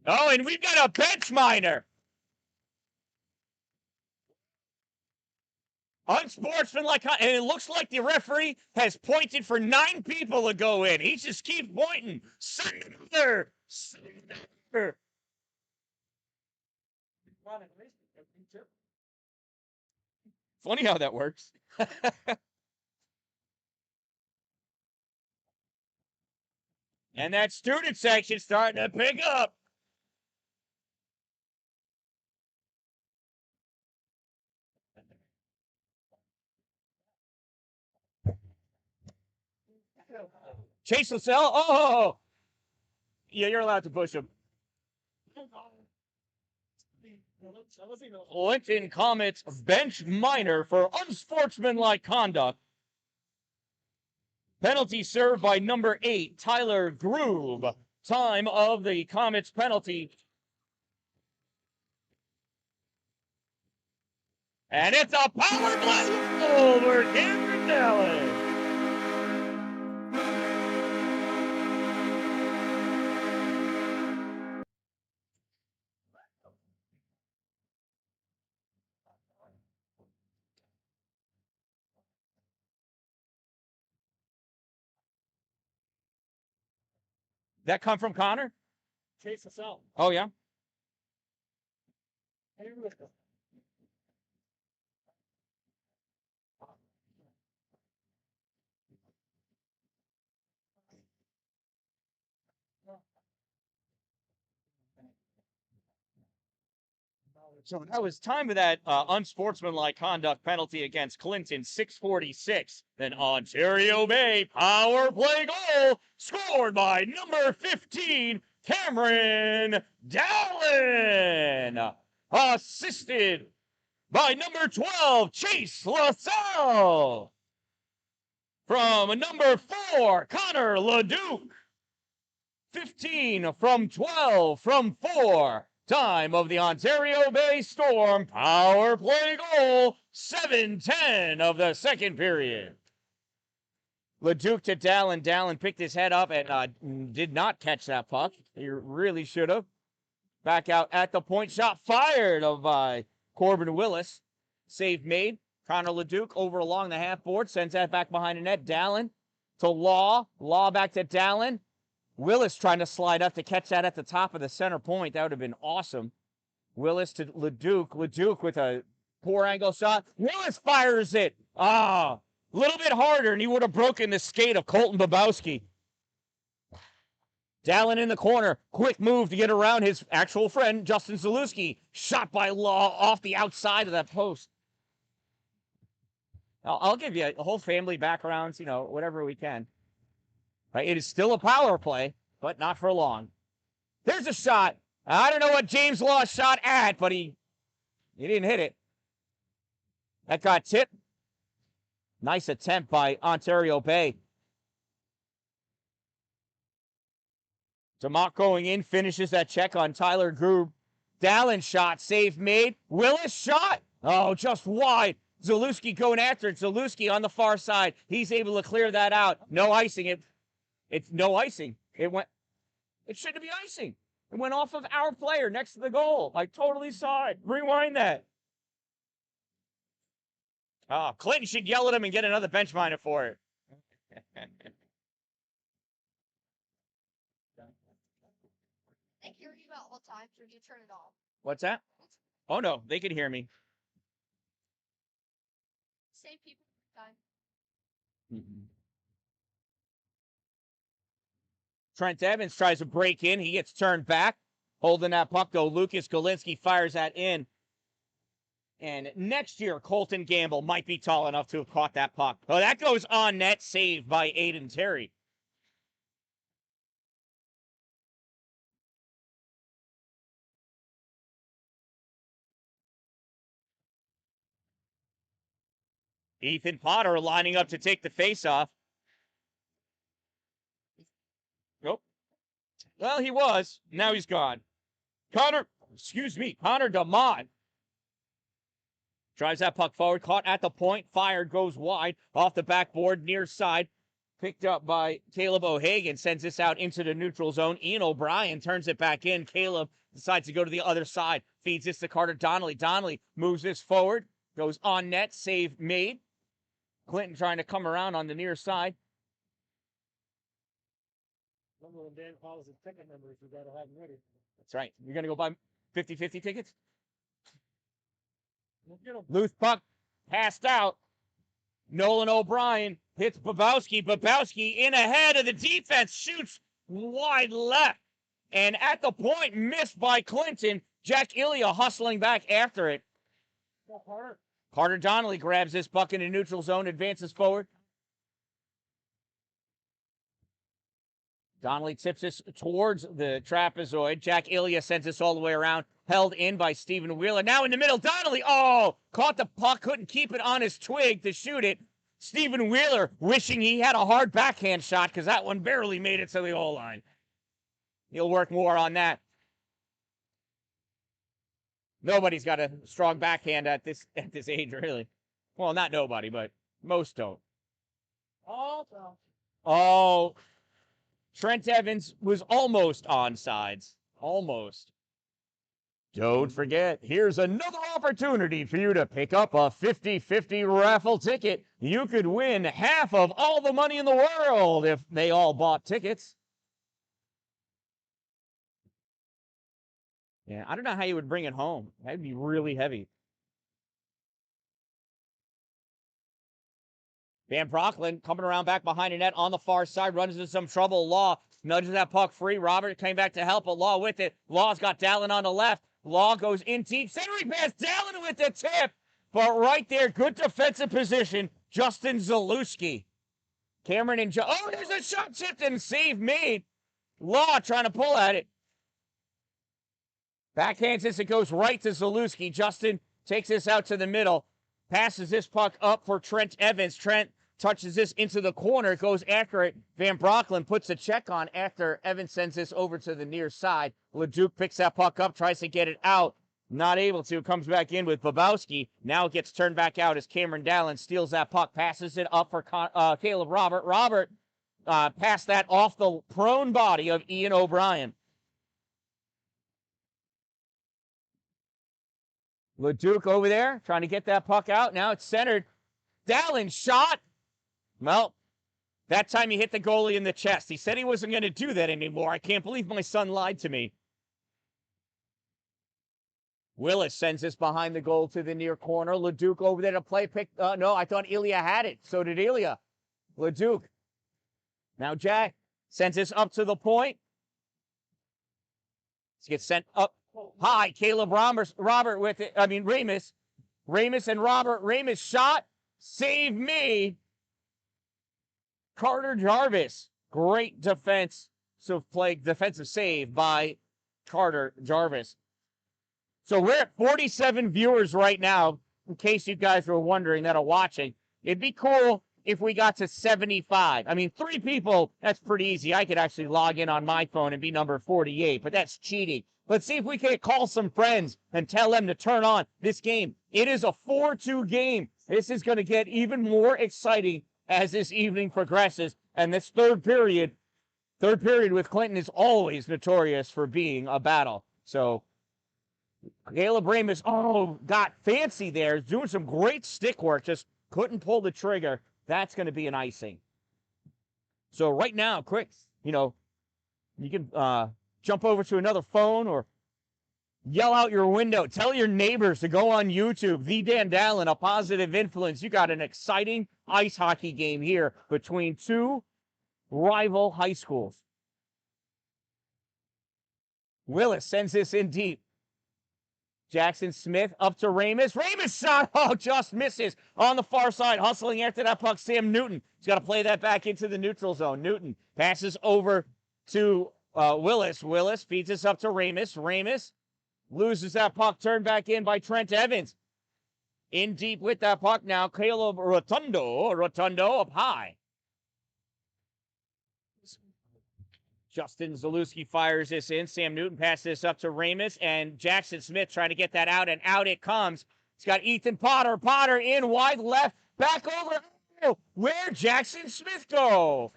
Oh, and we've got a bench minor. Unsportsmanlike, and it looks like the referee has pointed for 9 people to go in. He just keeps pointing. Center. Funny how that works. And that student section starting to pick up. Chase LaSalle. Oh, yeah, you're allowed to push him. Clinton Comets bench minor for unsportsmanlike conduct. Penalty served by number 8, Tyler Groove. Time of the Comets penalty. And it's a power play over Dan-Dalin. That come from Connor? Chase us out. Oh, yeah? So that was time of that unsportsmanlike conduct penalty against Clinton, 6:46. Then Ontario Bay power play goal scored by number 15, Cameron Dalin. Assisted by number 12, Chase LaSalle. From number 4, Connor LeDuc. 15 from 12 from 4. Time of the Ontario Bay Storm power play goal, 7:10 of the second period. LeDuc to Dalin. Dalin picked his head up and did not catch that puck. He really should have. Back out at the point. Shot fired by Corbin Willis. Save made. Connor LeDuc over along the half board. Sends that back behind the net. Dalin to Law. Law back to Dalin. Willis trying to slide up to catch that at the top of the center point. That would have been awesome. Willis to LeDuc. LeDuc with a poor angle shot. Willis fires it. A little bit harder, and he would have broken the skate of Colton Babowski. Dalin in the corner. Quick move to get around his actual friend, Justin Zalewski. Shot by Law off the outside of that post. I'll give you a whole family backgrounds, whatever we can. Right? It is still a power play, but not for long. There's a shot. I don't know what James Law shot at, but he didn't hit it. That got tipped. Nice attempt by Ontario Bay. DeMott going in, finishes that check on Tyler Grube. Dalin shot, save made. Willis shot. Oh, just wide. Zalewski going after it. Zalewski on the far side. He's able to clear that out. No icing. It's no icing. It shouldn't be icing. It went off of our player next to the goal. I totally saw it. Rewind that. Oh, Clinton should yell at him and get another bench minor for it. They hear you at all times, or do you turn it off? What's that? Oh no, they could hear me. Same people every time. Trent Evans tries to break in. He gets turned back. Holding that puck, though. Lucas Galinsky fires that in. And next year, Colton Gamble might be tall enough to have caught that puck. Oh, that goes on net, saved by Aiden Terry. Ethan Potter lining up to take the faceoff. Nope. Well, he was. Now he's gone. Connor DeMott drives that puck forward, caught at the point, fired, goes wide, off the backboard, near side, picked up by Caleb O'Hagan, sends this out into the neutral zone. Ian O'Brien turns it back in. Caleb decides to go to the other side, feeds this to Carter Donnelly. Donnelly moves this forward, goes on net, save made. Clinton trying to come around on the near side. Remember when Dan calls his ticket numbers, you gotta have them ready. That's right. You're going to go buy 50-50 tickets? Loose puck, passed out. Nolan O'Brien hits Babowski. Babowski in ahead of the defense, shoots wide left. And at the point, missed by Clinton. Jack Ilya hustling back after it. Carter Donnelly grabs this puck in the neutral zone, advances forward. Donnelly tips this towards the trapezoid. Jack Ilya sends this all the way around. Held in by Stephen Wheeler. Now in the middle, Donnelly. Oh, caught the puck, couldn't keep it on his twig to shoot it. Stephen Wheeler wishing he had a hard backhand shot because that one barely made it to the goal line. He'll work more on that. Nobody's got a strong backhand at this age, really. Well, not nobody, but most don't. Oh, Trent Evans was almost onside. Almost. Don't forget, here's another opportunity for you to pick up a 50-50 raffle ticket. You could win half of all the money in the world if they all bought tickets. Yeah, I don't know how you would bring it home. That'd be really heavy. Van Brocklin coming around back behind the net on the far side, runs into some trouble. Law nudges that puck free. Robert came back to help, but Law with it. Law's got Dalin on the left. Law goes in deep. Centering pass, Dalin with the tip. But right there, good defensive position. Justin Zalewski. Cameron and Joe. Oh, there's a shot tipped and save made. Law trying to pull at it. Backhands this, it goes right to Zalewski. Justin takes this out to the middle. Passes this puck up for Trent Evans. Trent touches this into the corner, goes after it. Van Brocklin puts a check on after Evans sends this over to the near side. LeDuc picks that puck up, tries to get it out. Not able to, comes back in with Babowski. Now it gets turned back out as Cameron Dalin steals that puck, passes it up for Caleb Robert. Robert passed that off the prone body of Ian O'Brien. LeDuc over there, trying to get that puck out. Now it's centered. Dalin shot. Well, that time he hit the goalie in the chest. He said he wasn't going to do that anymore. I can't believe my son lied to me. Willis sends this behind the goal to the near corner. LeDuc over there to play. No, I thought Ilya had it. So did Ilya. LeDuc. Now Jack sends this up to the point. This gets sent up high. Caleb Robert with it. I mean, Ramus. Ramus and Robert. Ramus shot. Save me. Carter Jarvis. Great defensive save by Carter Jarvis. So we're at 47 viewers right now, in case you guys were wondering that are watching. It'd be cool if we got to 75. I mean, 3 people, that's pretty easy. I could actually log in on my phone and be number 48, but that's cheating. Let's see if we can call some friends and tell them to turn on this game. It is a 4-2 game. This is going to get even more exciting as this evening progresses. And this third period with Clinton is always notorious for being a battle. So Caleb Ramus, got fancy there, doing some great stick work, just couldn't pull the trigger. That's going to be an icing. So right now, quick, you can jump over to another phone or yell out your window. Tell your neighbors to go on YouTube. The Dan-Dalin, a positive influence. You got an exciting ice hockey game here between 2 rival high schools. Willis sends this in deep. Jackson Smith up to Ramus. Ramus shot, just misses on the far side. Hustling after that puck, Sam Newton. He's got to play that back into the neutral zone. Newton passes over to Willis. Willis feeds us up to Ramus. Ramus loses that puck, turned back in by Trent Evans. In deep with that puck now, Caleb Rotundo. Rotundo up high. Justin Zalewski fires this in. Sam Newton passes this up to Ramus, and Jackson Smith trying to get that out, and out it comes. He's got Ethan Potter. Potter in wide left. Back over. Oh, where'd Jackson Smith go?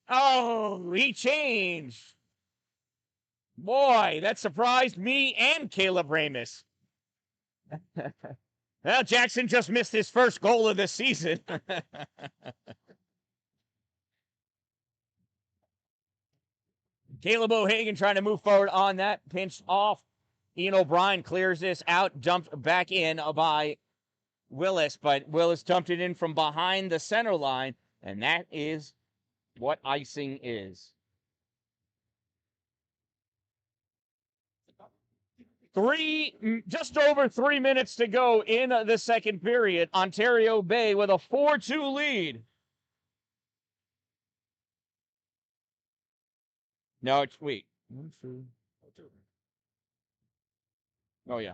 Oh, he changed. Boy, that surprised me and Caleb Ramus. Well, Jackson just missed his first goal of the season. Caleb O'Hagan trying to move forward on that. Pinched off. Ian O'Brien clears this out. Dumped back in by Willis. But Willis dumped it in from behind the center line. And that is what icing is. Just over 3 minutes to go in the second period. Ontario Bay with a 4-2 lead. No, it's wait. Oh, yeah.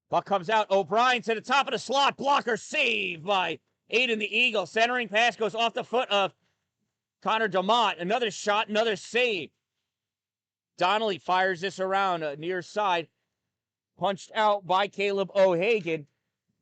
Puck comes out. O'Brien to the top of the slot. Blocker saved by Aiden the Eagle. Centering pass goes off the foot of Connor DeMott. Another shot, another save. Donnelly fires this around near side. Punched out by Caleb O'Hagan.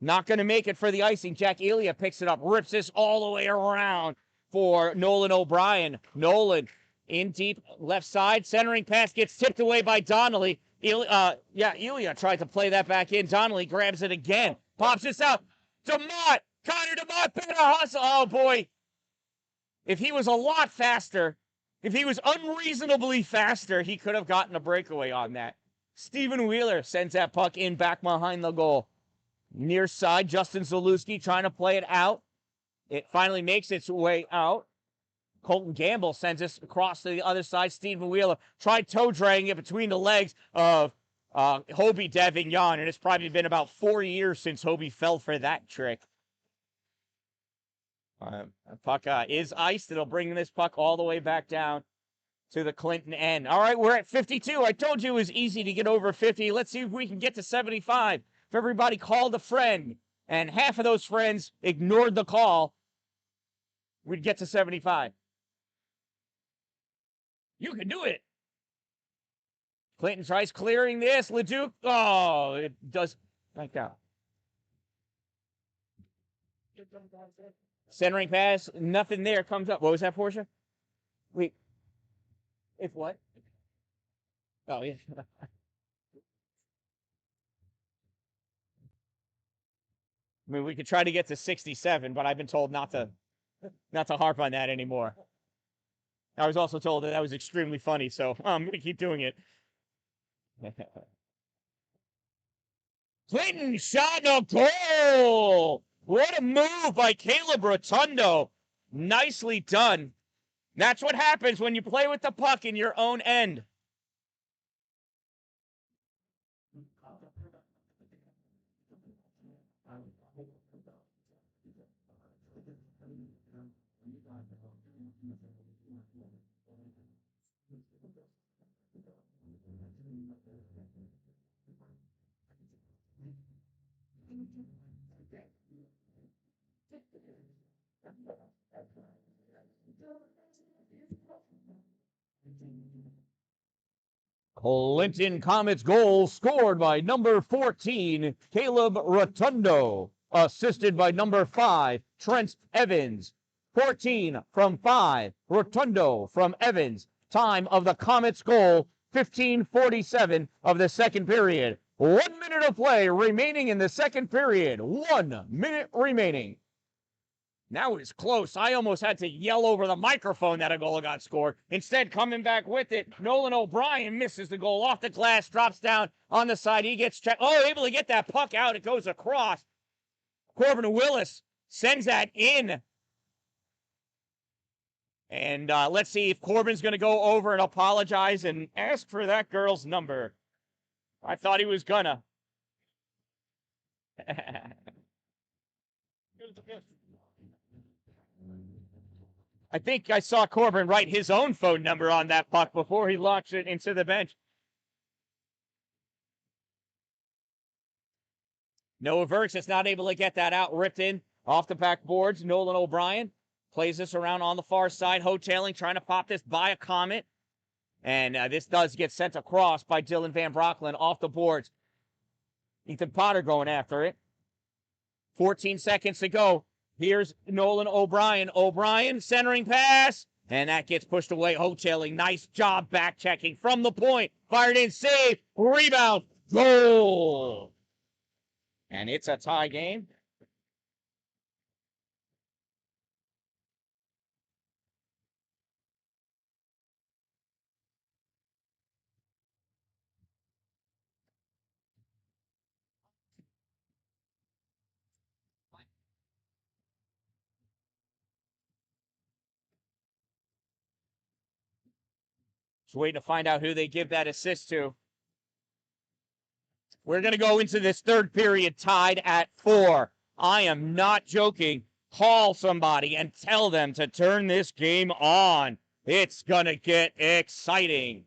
Not going to make it for the icing. Jack Elia picks it up. Rips this all the way around for Nolan O'Brien. Nolan in deep left side. Centering pass gets tipped away by Donnelly. Elia tried to play that back in. Donnelly grabs it again. Pops this out. DeMott! Connor DeMott better hustle. Oh, boy. If he was a lot faster, if he was unreasonably faster, he could have gotten a breakaway on that. Stephen Wheeler sends that puck in back behind the goal. Near side, Justin Zalewski trying to play it out. It finally makes its way out. Colton Gamble sends us across to the other side. Stephen Wheeler tried toe dragging it between the legs of Hobie Davignon, and it's probably been about 4 years since Hobie fell for that trick. Puck is iced. It'll bring this puck all the way back down to the Clinton end. All right, we're at 52. I told you it was easy to get over 50. Let's see if we can get to 75. If everybody called a friend and half of those friends ignored the call, we'd get to 75. You can do it. Clinton tries clearing this. Leduc, it does back out. Centering pass, nothing there, comes up. What was that, Portia? Wait. If what? Oh, yeah. I mean, we could try to get to 67, but I've been told not to harp on that anymore. I was also told that was extremely funny, so I'm going to keep doing it. Clinton shot, no goal! What a move by Caleb Rotundo. Nicely done. That's what happens when you play with the puck in your own end. Clinton Comets goal scored by number 14, Caleb Rotundo, assisted by number 5, Trent Evans. 14 from 5, Rotundo from Evans. Time of the Comets goal, 15:47 of the second period. 1 minute of play remaining in the second period. 1 minute remaining. Now it is close. I almost had to yell over the microphone that a goal got scored. Instead, coming back with it, Nolan O'Brien misses the goal off the glass, drops down on the side. He gets checked. Oh, able to get that puck out. It goes across. Corbin Willis sends that in. And let's see if Corbin's going to go over and apologize and ask for that girl's number. I thought he was gonna. I think I saw Corbin write his own phone number on that puck before he launched it into the bench. Noah Verks is not able to get that out, ripped in off the backboards. Nolan O'Brien plays this around on the far side, hoteling, trying to pop this by a Comet. And this does get sent across by Dylan Van Brocklin off the boards. Ethan Potter going after it. 14 seconds to go. Here's Nolan O'Brien. O'Brien centering pass. And that gets pushed away. Hoteling. Nice job back checking from the point. Fired in. Save. Rebound. Goal. And it's a tie game. Just waiting to find out who they give that assist to. We're going to go into this third period tied at 4. I am not joking. Call somebody and tell them to turn this game on. It's going to get exciting.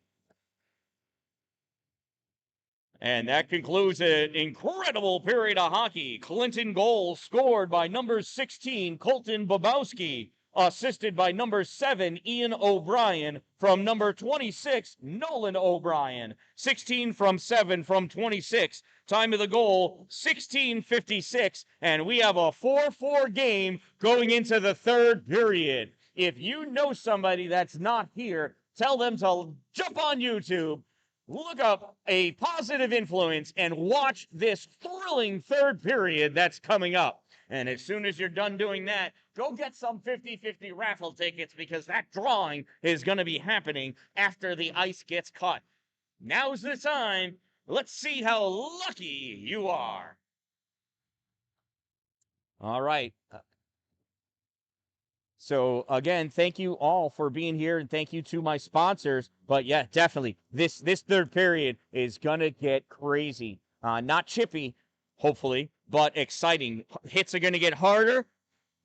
And that concludes an incredible period of hockey. Clinton goal scored by number 16, Colton Bobowski, assisted by number 7, Ian O'Brien, from number 26, Nolan O'Brien. 16 from 7 from 26. Time of the goal, 16:56, and we have a 4-4 game going into the third period. If you know somebody that's not here, tell them to jump on YouTube, look up a positive influence, and watch this thrilling third period that's coming up. And as soon as you're done doing that, go get some 50-50 raffle tickets, because that drawing is going to be happening after the ice gets cut. Now's the time. Let's see how lucky you are. All right. So again, thank you all for being here, and thank you to my sponsors. But yeah, definitely, this third period is gonna get crazy. Not chippy, hopefully, but exciting. Hits are gonna get harder.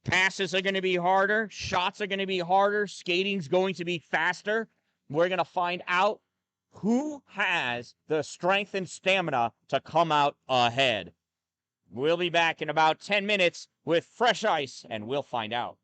Passes are gonna be harder. Shots are gonna be harder. Skating's going to be faster. We're gonna find out who has the strength and stamina to come out ahead. We'll be back in about 10 minutes with fresh ice, and we'll find out.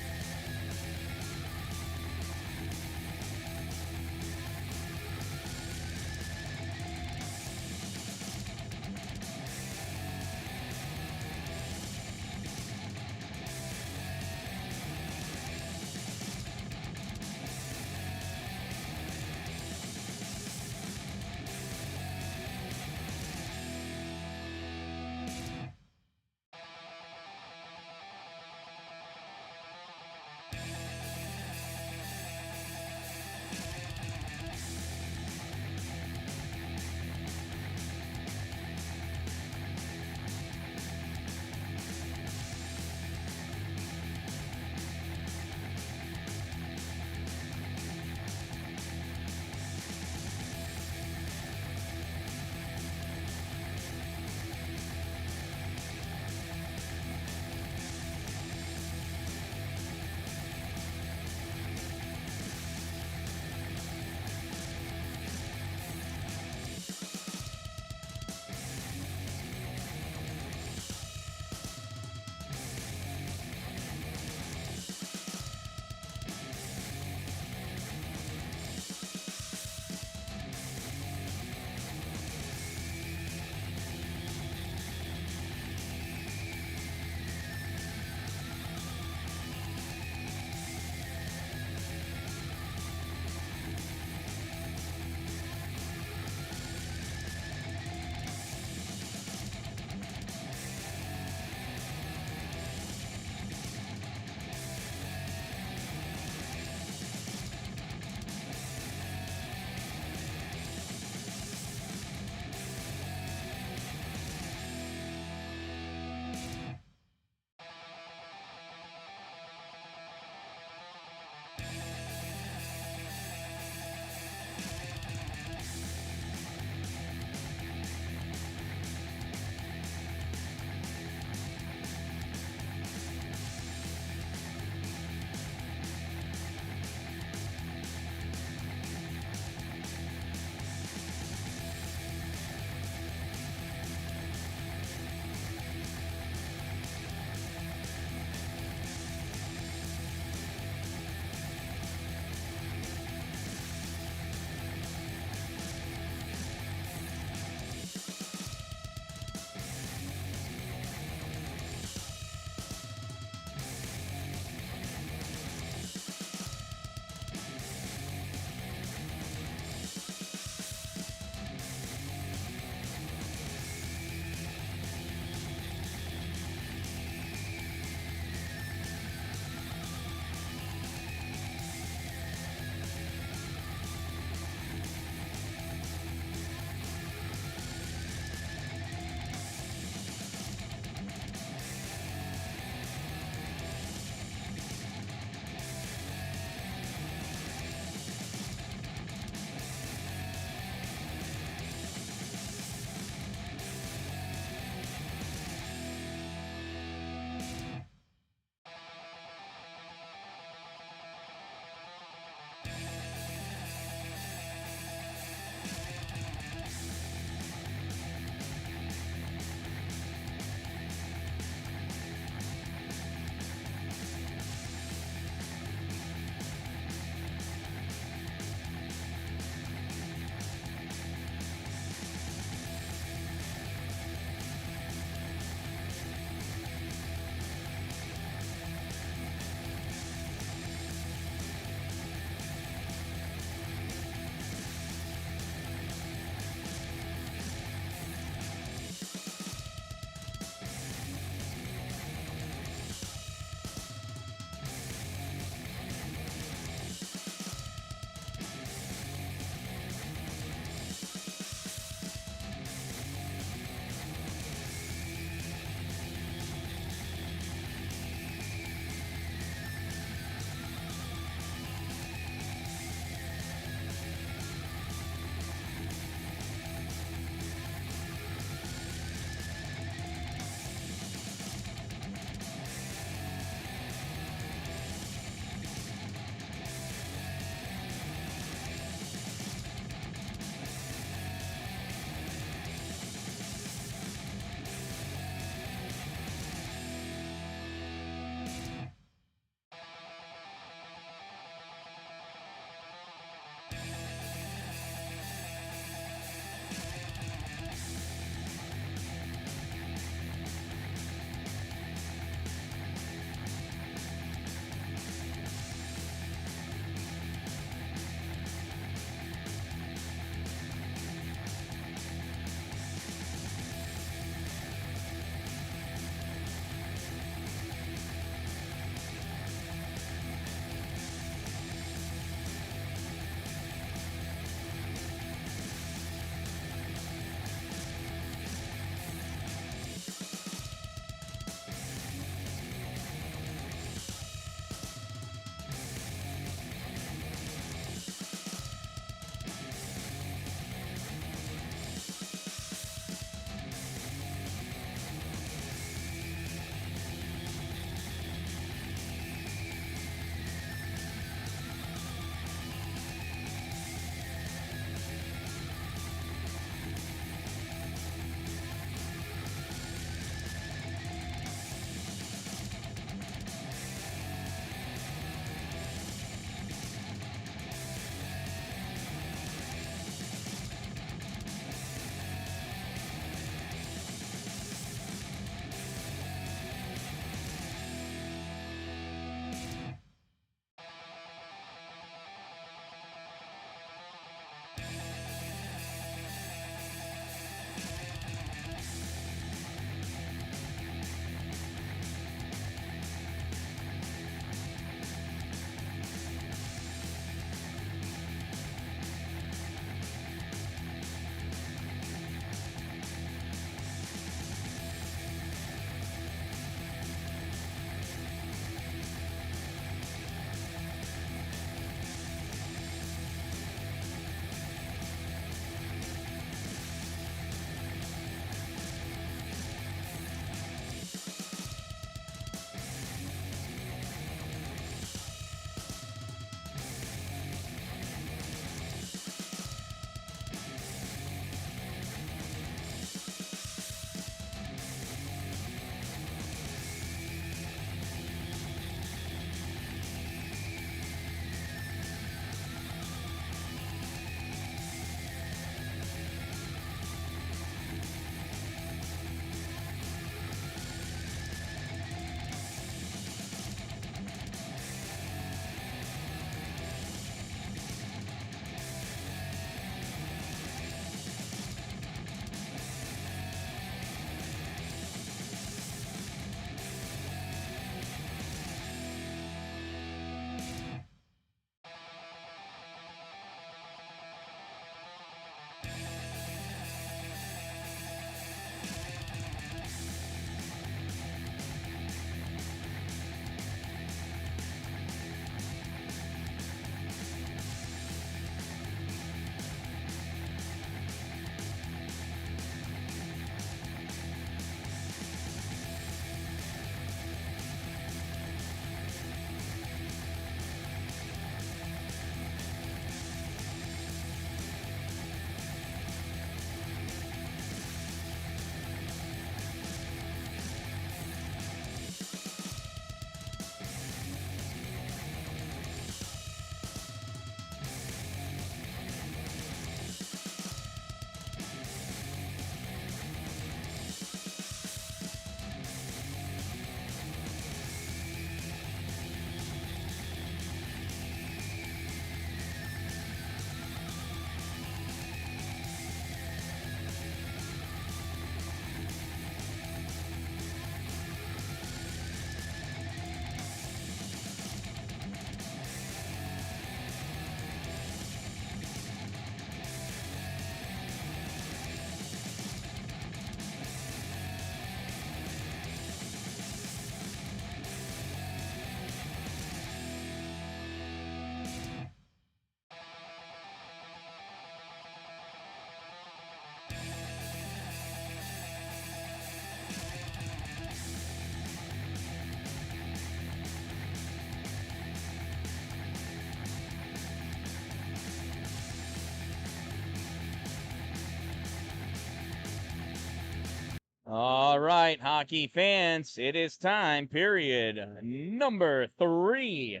All right, hockey fans, it is time. Period number 3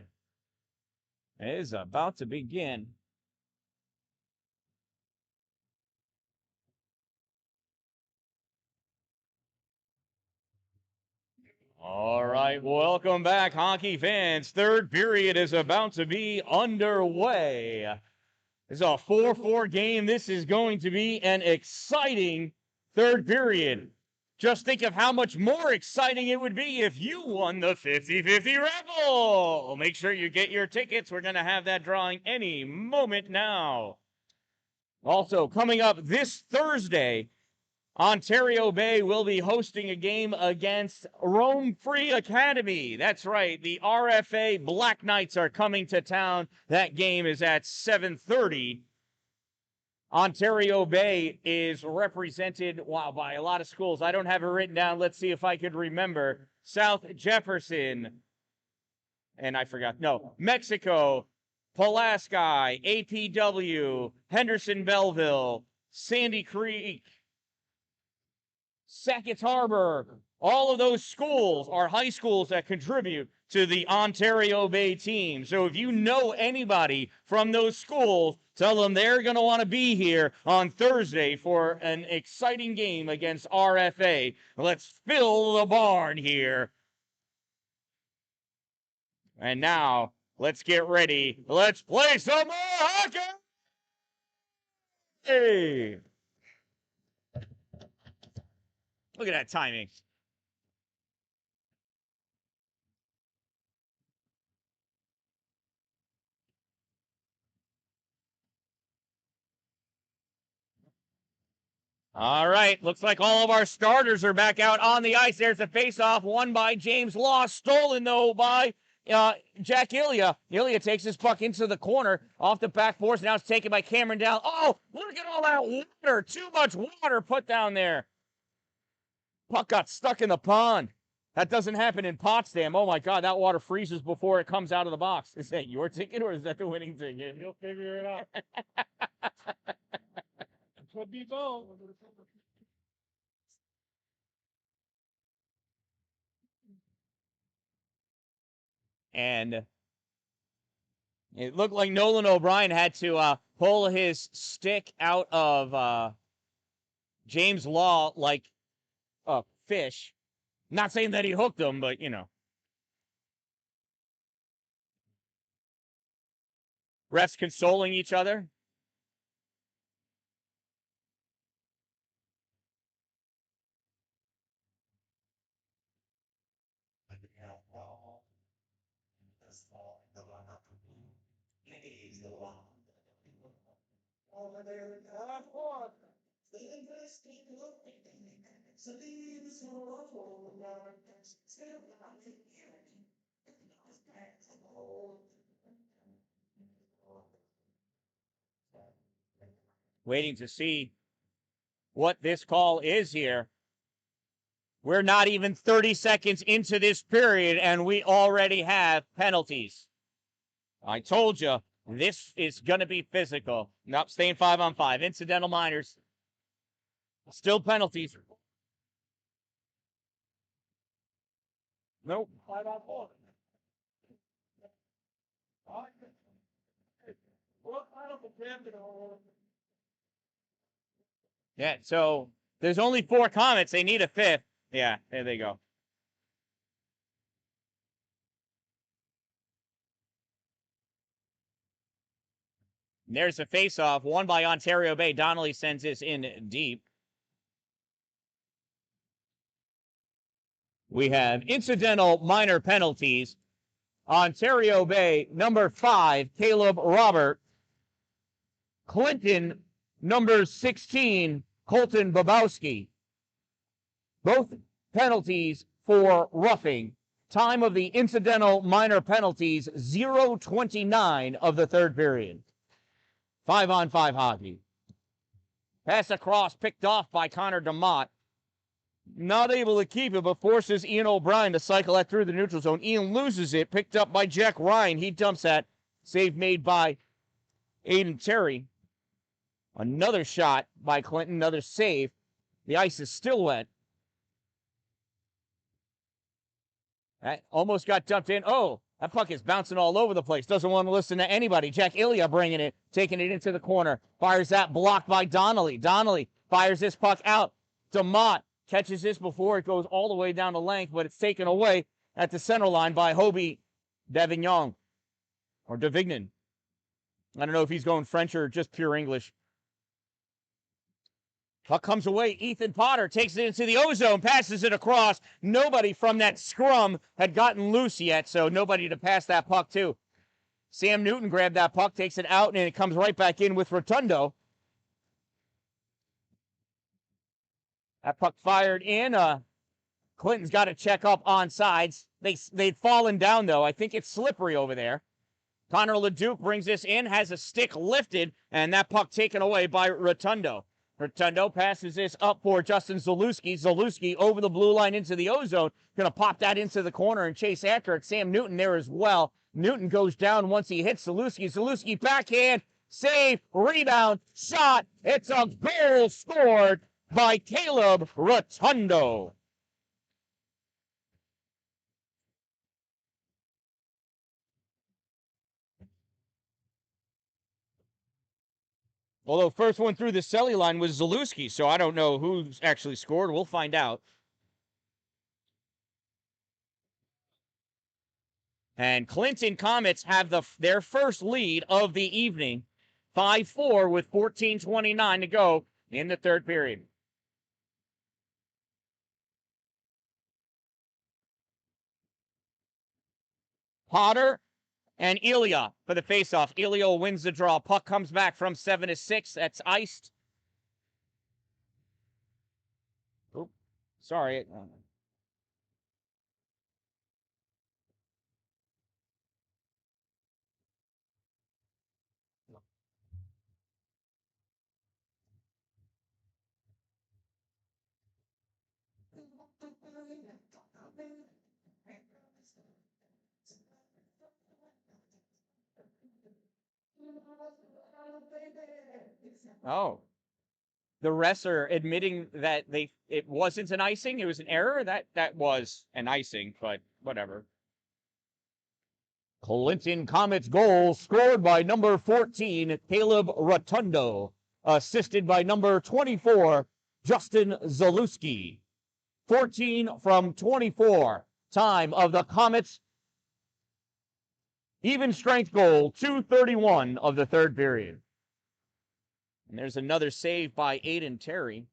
is about to begin. All right, welcome back, hockey fans. Third period is about to be underway. It's a 4-4 game. This is going to be an exciting third period. Just think of how much more exciting it would be if you won the 50-50 raffle. Make sure you get your tickets. We're going to have that drawing any moment now. Also, coming up this Thursday, Ontario Bay will be hosting a game against Rome Free Academy. That's right, the RFA Black Knights are coming to town. That game is at 7:30. Ontario Bay is represented, wow, by a lot of schools. I don't have it written down. Let's see if I could remember. South Jefferson, and I forgot. No, Mexico, Pulaski, APW, Henderson Belleville, Sandy Creek, Sackett Harbor. All of those schools are high schools that contribute to the Ontario Bay team. So if you know anybody from those schools, tell them they're going to want to be here on Thursday for an exciting game against RFA. Let's fill the barn here. And now, let's get ready. Let's play some more hockey! Hey! Look at that timing. All right, looks like all of our starters are back out on the ice. There's a face-off won by James Law, stolen, though, by Jack Ilya. Ilya takes his puck into the corner, off the back boards. Now it's taken by Cameron Down. Oh, look at all that water. Too much water put down there. Puck got stuck in the pond. That doesn't happen in Potsdam. Oh, my God, that water freezes before it comes out of the box. Is that your ticket or is that the winning ticket? You'll figure it out. Could be both. And it looked like Nolan O'Brien had to pull his stick out of James Law like a fish. Not saying that he hooked him, but, you know. Refs consoling each other. Waiting to see what this call is here. We're not even 30 seconds into this period, and we already have penalties. I told you, this is going to be physical. Nope, staying 5-on-5. Incidental minors. Still penalties. Nope. 5-on-4. Yeah, so there's only 4 Comets. They need a 5th. Yeah, there they go. And there's a face-off, won by Ontario Bay. Donnelly sends this in deep. We have incidental minor penalties. Ontario Bay, number 5, Caleb Robert. Clinton, number 16, Colton Babowski. Both penalties for roughing. Time of the incidental minor penalties, 0:29 of the third period. 5-on-5 hockey. Pass across, picked off by Connor DeMott. Not able to keep it, but forces Ian O'Brien to cycle that through the neutral zone. Ian loses it, picked up by Jack Ryan. He dumps that. Save made by Aiden Terry. Another shot by Clinton, another save. The ice is still wet. That almost got dumped in. Oh, that puck is bouncing all over the place. Doesn't want to listen to anybody. Jack Ilya bringing it, taking it into the corner. Fires that, blocked by Donnelly. Donnelly fires this puck out. DeMott catches this before it goes all the way down the length, but it's taken away at the center line by Hobie Davignon. Or Davignon. I don't know if he's going French or just pure English. Puck comes away. Ethan Potter takes it into the O-zone, passes it across. Nobody from that scrum had gotten loose yet, so nobody to pass that puck to. Sam Newton grabbed that puck, takes it out, and it comes right back in with Rotundo. That puck fired in. Clinton's got to check up on sides. They'd fallen down, though. I think it's slippery over there. Connor LeDuc brings this in, has a stick lifted, and that puck taken away by Rotundo. Rotundo passes this up for Justin Zalewski. Zalewski over the blue line into the O-zone. Going to pop that into the corner and chase after it. Sam Newton there as well. Newton goes down once he hits Zalewski. Zalewski backhand, save, rebound, shot. It's a goal scored by Caleb Rotundo. Although first one through the celly line was Zalewski, so I don't know who's actually scored. We'll find out. And Clinton Comets have their first lead of the evening, 5-4 with 14:29 to go in the third period. Potter and Ilya for the faceoff. Ilya wins the draw. Puck comes back from 7-6. That's iced. Oop, sorry. Oh. The refs are admitting that it wasn't an icing, it was an error. That was an icing, but whatever. Clinton Comets goal scored by number 14, Caleb Rotundo, assisted by number 24, Justin Zalewski. 14 from 24. Time of the Comets. Even strength goal, 2:31 of the third period. And there's another save by Aiden Terry.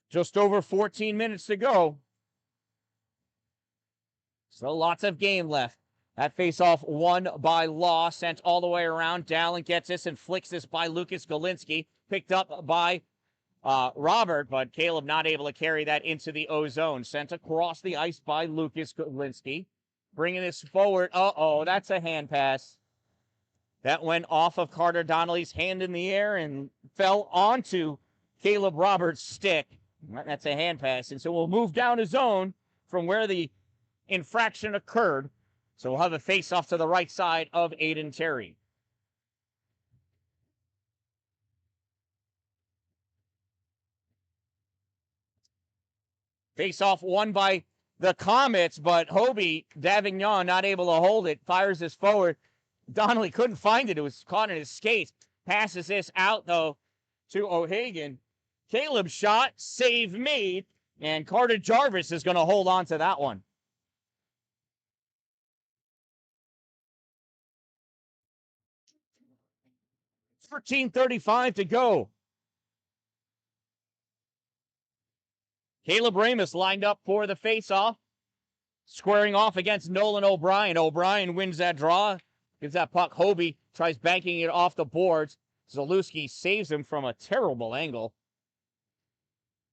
Just over 14 minutes to go. So lots of game left. That face-off won by Law, sent all the way around. Dalin gets this and flicks this by Lucas Galinsky. Picked up by Robert, but Caleb not able to carry that into the O-zone. Sent across the ice by Lucas Galinsky. Bringing this forward. Uh-oh, that's a hand pass. That went off of Carter Donnelly's hand in the air and fell onto Caleb Roberts' stick. That's a hand pass. And so we'll move down a zone from where the infraction occurred. So we'll have a face-off to the right side of Aiden Terry. Face-off won by the Comets, but Hobie Davignon not able to hold it. Fires this forward. Donnelly couldn't find it. It was caught in his skates. Passes this out, though, to O'Hagan. Caleb shot, save made, and Carter Jarvis is going to hold on to that one. 13:35 to go. Caleb Ramus lined up for the face-off, squaring off against Nolan O'Brien. O'Brien wins that draw, gives that puck. Hobie tries banking it off the boards. Zalewski saves him from a terrible angle.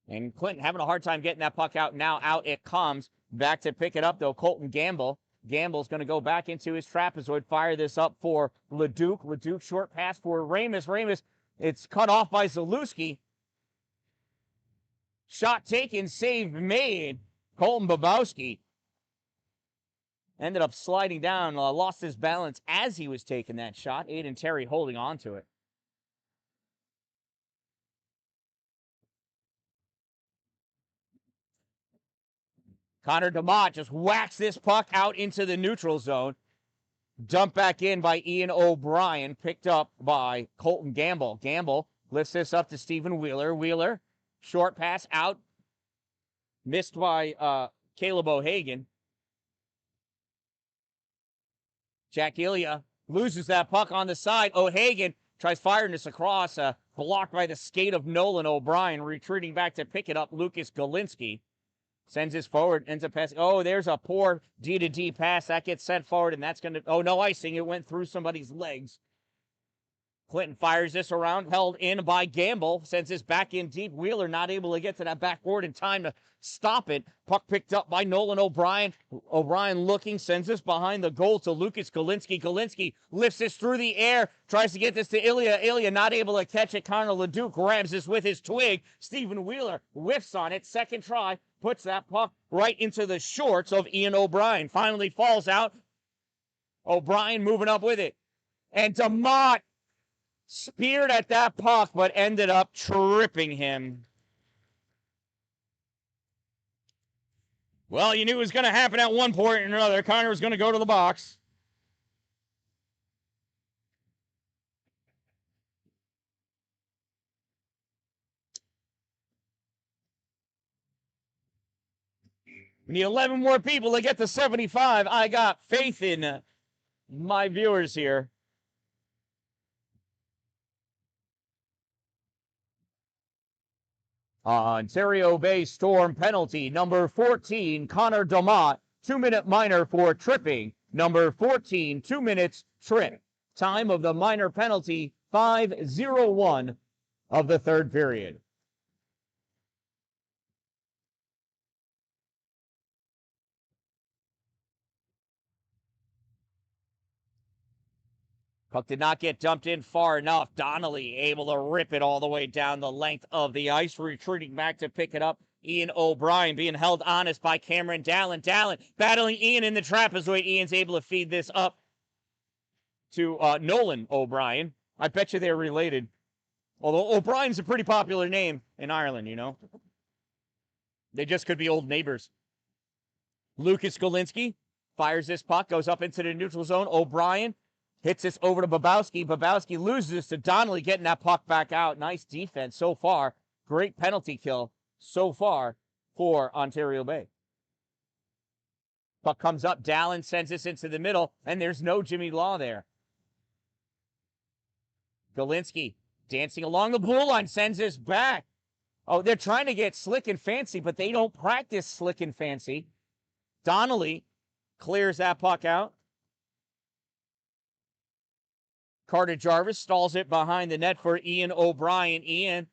And Clinton having a hard time getting that puck out. Now out it comes. Back to pick it up, though, Colton Gamble. Gamble's going to go back into his trapezoid, fire this up for LeDuc. LeDuc short pass for Ramus. Ramus, it's cut off by Zalewski. Shot taken, save made. Colton Babowski ended up sliding down, lost his balance as he was taking that shot. Aiden Terry holding on to it. Connor DeMott just whacks this puck out into the neutral zone. Dumped back in by Ian O'Brien, picked up by Colton Gamble. Gamble lifts this up to Stephen Wheeler. Wheeler, short pass out. Missed by Caleb O'Hagan. Jack Ilya loses that puck on the side. O'Hagan tries firing this across, blocked by the skate of Nolan O'Brien, retreating back to pick it up. Lucas Galinsky sends this forward, ends up passing. Oh, there's a poor D-to-D pass. That gets sent forward, and that's going to... Oh, no icing. It went through somebody's legs. Clinton fires this around, held in by Gamble, sends this back in deep. Wheeler not able to get to that backboard in time to stop it. Puck picked up by Nolan O'Brien. O'Brien looking, sends this behind the goal to Lucas Galinsky. Galinsky lifts this through the air, tries to get this to Ilya. Ilya not able to catch it. Connor Leduc grabs this with his twig. Stephen Wheeler whiffs on it. Second try, puts that puck right into the shorts of Ian O'Brien. Finally falls out. O'Brien moving up with it. And DeMott speared at that puck, but ended up tripping him. Well, you knew it was going to happen at one point or another. Connor was going to go to the box. We need 11 more people to get to 75. I got faith in my viewers here. Ontario Bay Storm penalty, number 14, Connor DeMott, 2-minute minor for tripping. Number 14, 2 minutes trip. Time of the minor penalty, 5:01 of the third period. Puck did not get dumped in far enough. Donnelly able to rip it all the way down the length of the ice, retreating back to pick it up. Ian O'Brien being held honest by Cameron Dallin. Dallin battling Ian in the trapezoid. Ian's able to feed this up to Nolan O'Brien. I bet you they're related. Although O'Brien's a pretty popular name in Ireland, you know. They just could be old neighbors. Lucas Galinsky fires this puck, goes up into the neutral zone. O'Brien hits this over to Babowski. Babowski loses this to Donnelly, getting that puck back out. Nice defense so far. Great penalty kill so far for Ontario Bay. Puck comes up. Dallin sends this into the middle, and there's no Jimmy Law there. Galinsky dancing along the blue line, sends this back. Oh, they're trying to get slick and fancy, but they don't practice slick and fancy. Donnelly clears that puck out. Carter Jarvis stalls it behind the net for Ian O'Brien. Ian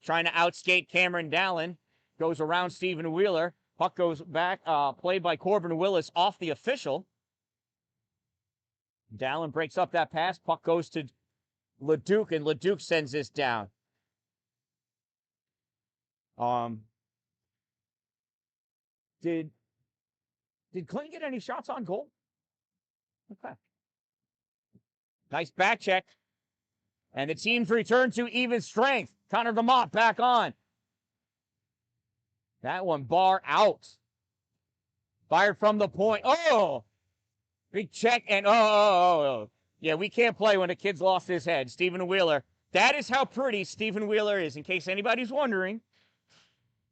trying to outskate Cameron Dallin. Goes around Stephen Wheeler. Puck goes back, played by Corbin Willis off the official. Dallin breaks up that pass. Puck goes to Leduc, and Leduc sends this down. Did Clinton get any shots on goal? Okay. Nice back check. And the team's return to even strength. Connor DeMott back on. That one bar out. Fired from the point. Oh! Big check and oh. Yeah, we can't play when a kid's lost his head. Stephen Wheeler. That is how pretty Stephen Wheeler is, in case anybody's wondering.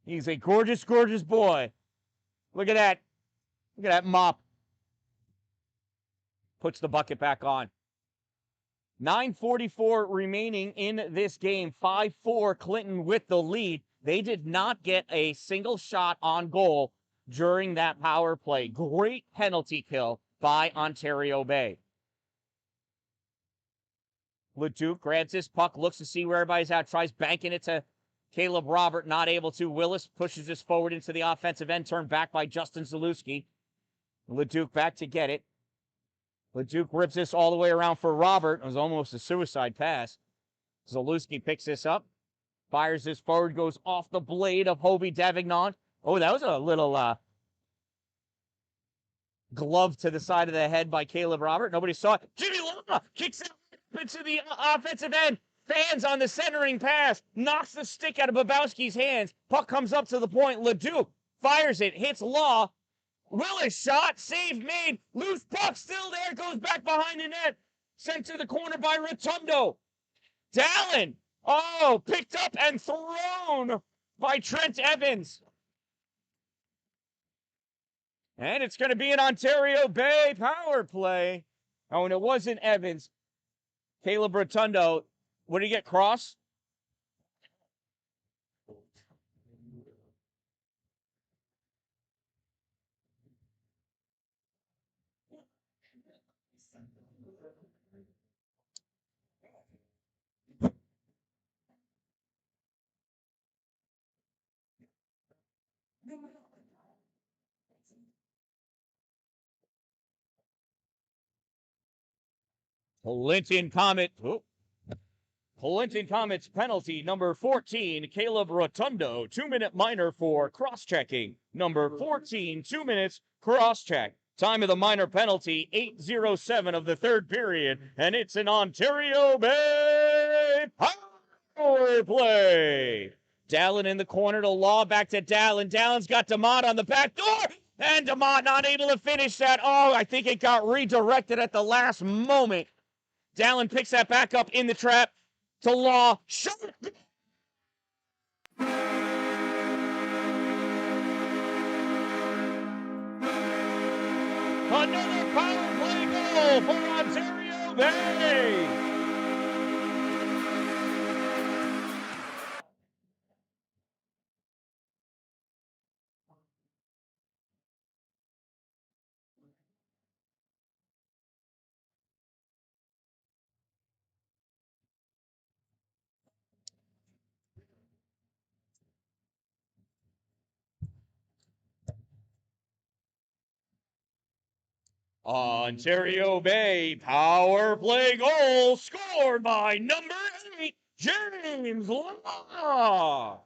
He's a gorgeous, gorgeous boy. Look at that. Look at that mop. Puts the bucket back on. 9:44 remaining in this game. 5-4 Clinton with the lead. They did not get a single shot on goal during that power play. Great penalty kill by Ontario Bay. Leduc grabs this puck, looks to see where everybody's at, tries banking it to Caleb Robert, not able to. Willis pushes this forward into the offensive end, turned back by Justin Zalewski. Leduc back to get it. Leduc rips this all the way around for Robert. It was almost a suicide pass. Zalewski picks this up, fires this forward, goes off the blade of Hobie Davignon. Oh, that was a little glove to the side of the head by Caleb Robert. Nobody saw it. Jimmy Law kicks it into the offensive end. Fans on the centering pass. Knocks the stick out of Babowski's hands. Puck comes up to the point. Leduc fires it. Hits Law. Willis shot, save made, loose puck still there, goes back behind the net, sent to the corner by Rotundo. Dalin, oh, picked up and thrown by Trent Evans. And it's going to be an Ontario Bay power play. Oh, and it wasn't Evans. Caleb Rotundo. What did he get, cross? Clinton Comet. Oh. Clinton Comets penalty number 14, Caleb Rotundo, 2-minute minor for cross-checking. Number 14, 2 minutes, cross-check. Time of the minor penalty, 8:07 of the third period, and it's an Ontario Bay power play. Dalin in the corner to Law, back to Dalin. Dalin's got DeMott on the back door, and DeMott not able to finish that. Oh, I think it got redirected at the last moment. Dalin picks that back up in the trap. To Law, shot. Another power play goal for Ontario Bay. Ontario Bay power play goal scored by number 8, James Law.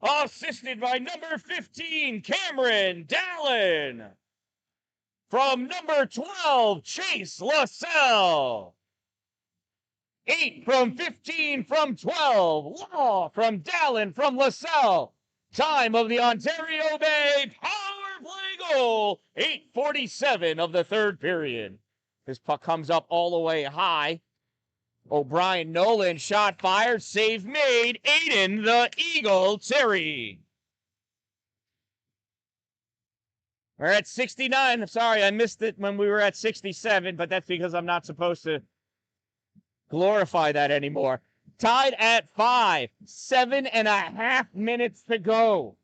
Assisted by number 15, Cameron Dalin. From number 12, Chase LaSalle. 8 from 15 from 12. Law from Dalin from LaSalle. Time of the Ontario Bay power play goal, 8:47 of the third period. This puck comes up all the way high. O'Brien Nolan shot fired, save made. Aiden the Eagle Terry. We're at 69. I'm sorry, I missed it when we were at 67, but that's because I'm not supposed to glorify that anymore. Tied at 5, 7.5 minutes to go.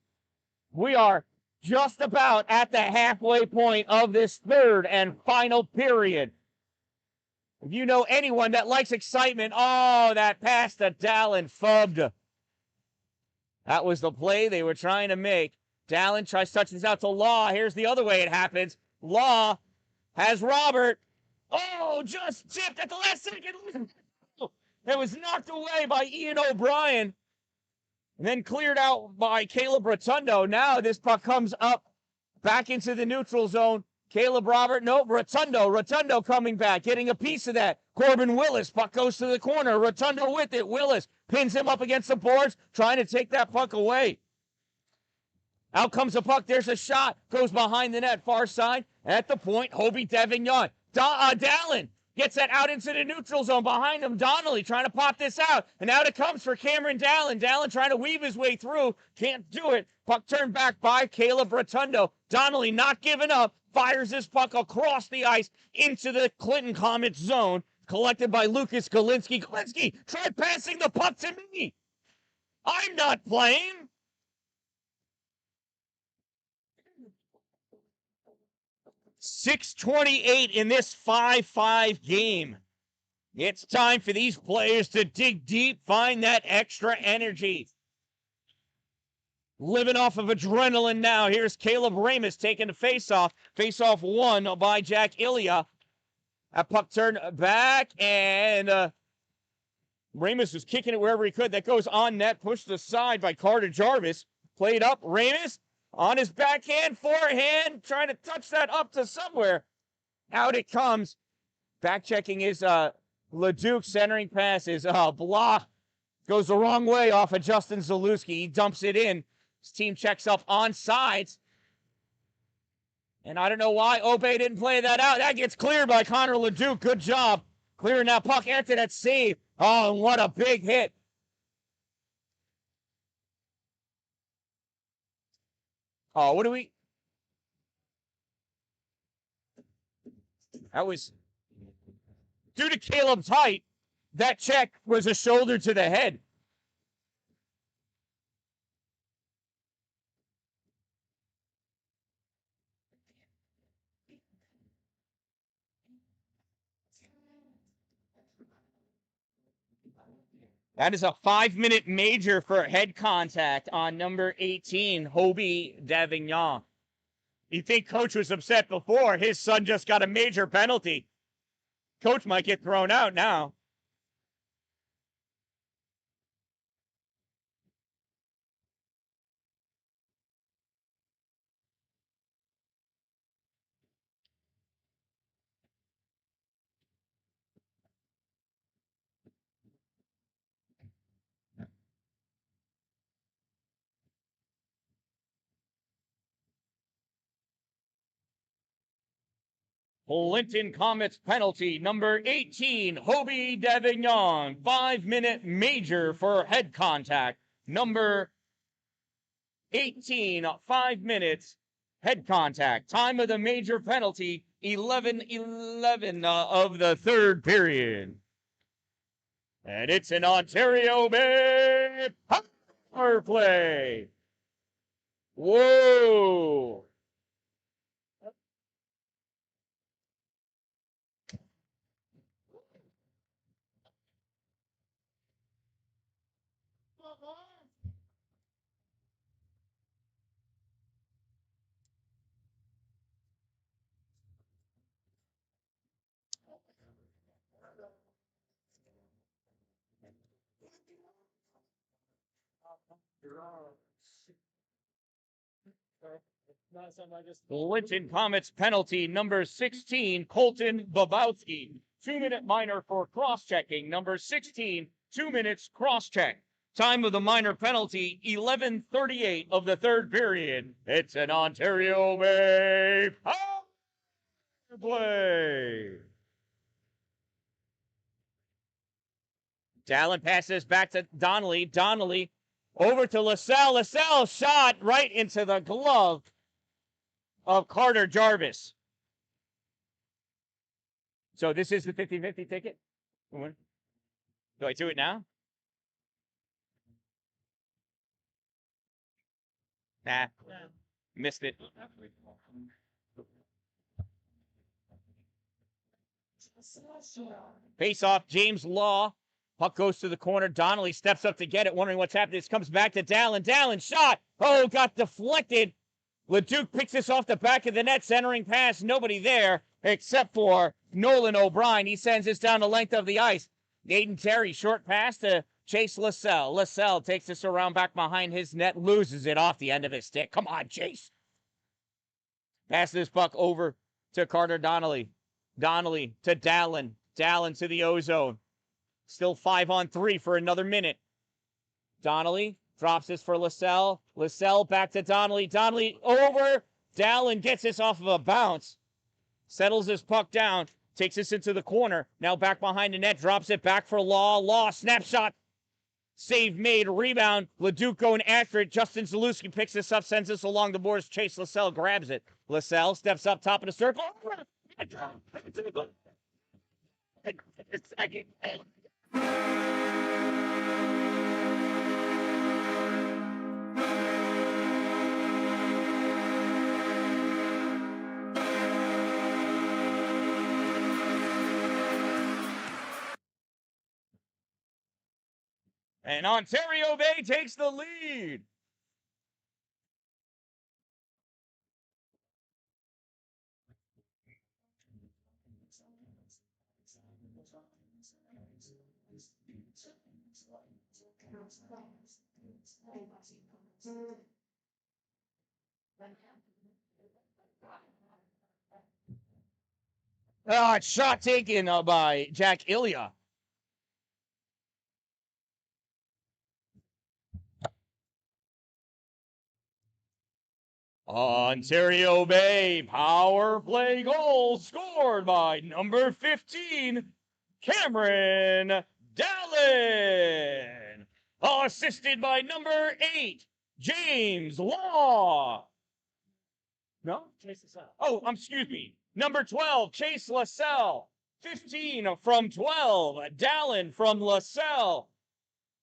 We are just about at the halfway point of this third and final period. If you know anyone that likes excitement, oh, that pass to Dalin fubbed. That was the play they were trying to make. Dalin tries touching this out to Law. Here's the other way it happens. Law has Robert. Oh, just tipped at the last second. It was knocked away by Ian O'Brien. And then cleared out by Caleb Rotundo. Now this puck comes up back into the neutral zone. Caleb Robert, nope, Rotundo coming back, getting a piece of that. Corbin Willis, puck goes to the corner. Rotundo with it. Willis pins him up against the boards, trying to take that puck away. Out comes the puck. There's a shot. Goes behind the net, far side. At the point, Hobie Davignon. Dalin gets that out into the neutral zone. Behind him, Donnelly trying to pop this out. And out it comes for Cameron Dalin. Dalin trying to weave his way through. Can't do it. Puck turned back by Caleb Rotundo. Donnelly not giving up. Fires this puck across the ice into the Clinton Comets zone. Collected by Lucas Galinsky. Galinsky tried passing the puck to me. I'm not playing. .628 in this 5-5 game. It's time for these players to dig deep, find that extra energy. Living off of adrenaline now. Here's Caleb Ramus taking the face-off. Face-off won by Jack Ilya. That puck turned back, and Ramus was kicking it wherever he could. That goes on net, pushed aside by Carter Jarvis. Played up, Ramus on his backhand, forehand, trying to touch that up to somewhere. Out it comes. Back checking is Leduc, centering pass is Blah. Goes the wrong way off of Justin Zalewski. He dumps it in. His team checks up on sides. And I don't know why Obey didn't play that out. That gets cleared by Connor LeDuc. Good job clearing that puck after that save. Oh, and what a big hit. Oh, what do we... That was... Due to Caleb's height, that check was a shoulder to the head. That is a 5-minute major for head contact on number 18, Hobie Davignon. You think Coach was upset before? His son just got a major penalty. Coach might get thrown out now. Linton Comets penalty, number 18, Hobie Davignon. 5-minute major for head contact. Number 18, 5 minutes, head contact. Time of the major penalty, 11:11 of the third period. And it's an Ontario Bay power play. Whoa. Linton Comets penalty, number 16, Colton Babowski. 2-minute minor for cross-checking. Number 16, 2 minutes cross-check. Time of the minor penalty, 11:38 of the third period. It's an Ontario Bay power play. Dalin passes back to Donnelly. Donnelly over to LaSalle. LaSalle shot right into the glove of Carter Jarvis. So this is the 50-50 ticket? Do I do it now? Nah, missed it. Face off, James Law. Puck goes to the corner. Donnelly steps up to get it, wondering what's happening. This comes back to Dalin. Dalin shot. Oh, got deflected. LeDuc picks this off the back of the net, centering pass. Nobody there except for Nolan O'Brien. He sends this down the length of the ice. Aiden Terry, short pass to Chase LaSalle. LaSalle takes this around back behind his net, loses it off the end of his stick. Come on, Chase. Pass this puck over to Carter Donnelly. Donnelly to Dalin. Dalin to the ozone. Still 5-on-3 for another minute. Donnelly drops this for LaSalle. LaSalle back to Donnelly. Donnelly over. Dalin gets this off of a bounce. Settles this puck down. Takes this into the corner. Now back behind the net. Drops it back for Law. Law, snapshot. Save made. Rebound. LeDuc going after it. Justin Zalewski picks this up. Sends this along the boards. Chase LaSalle grabs it. LaSalle steps up top of the circle. And Ontario Bay takes the lead. It's shot taken by Jack Ilya. Ontario Bay power play goal scored by number 15, Cameron Dallin. Assisted by number 8, James Law. No? Chase this out. Oh, excuse me. Number 12, Chase LaSalle. 15 from 12, Dallin from LaSalle.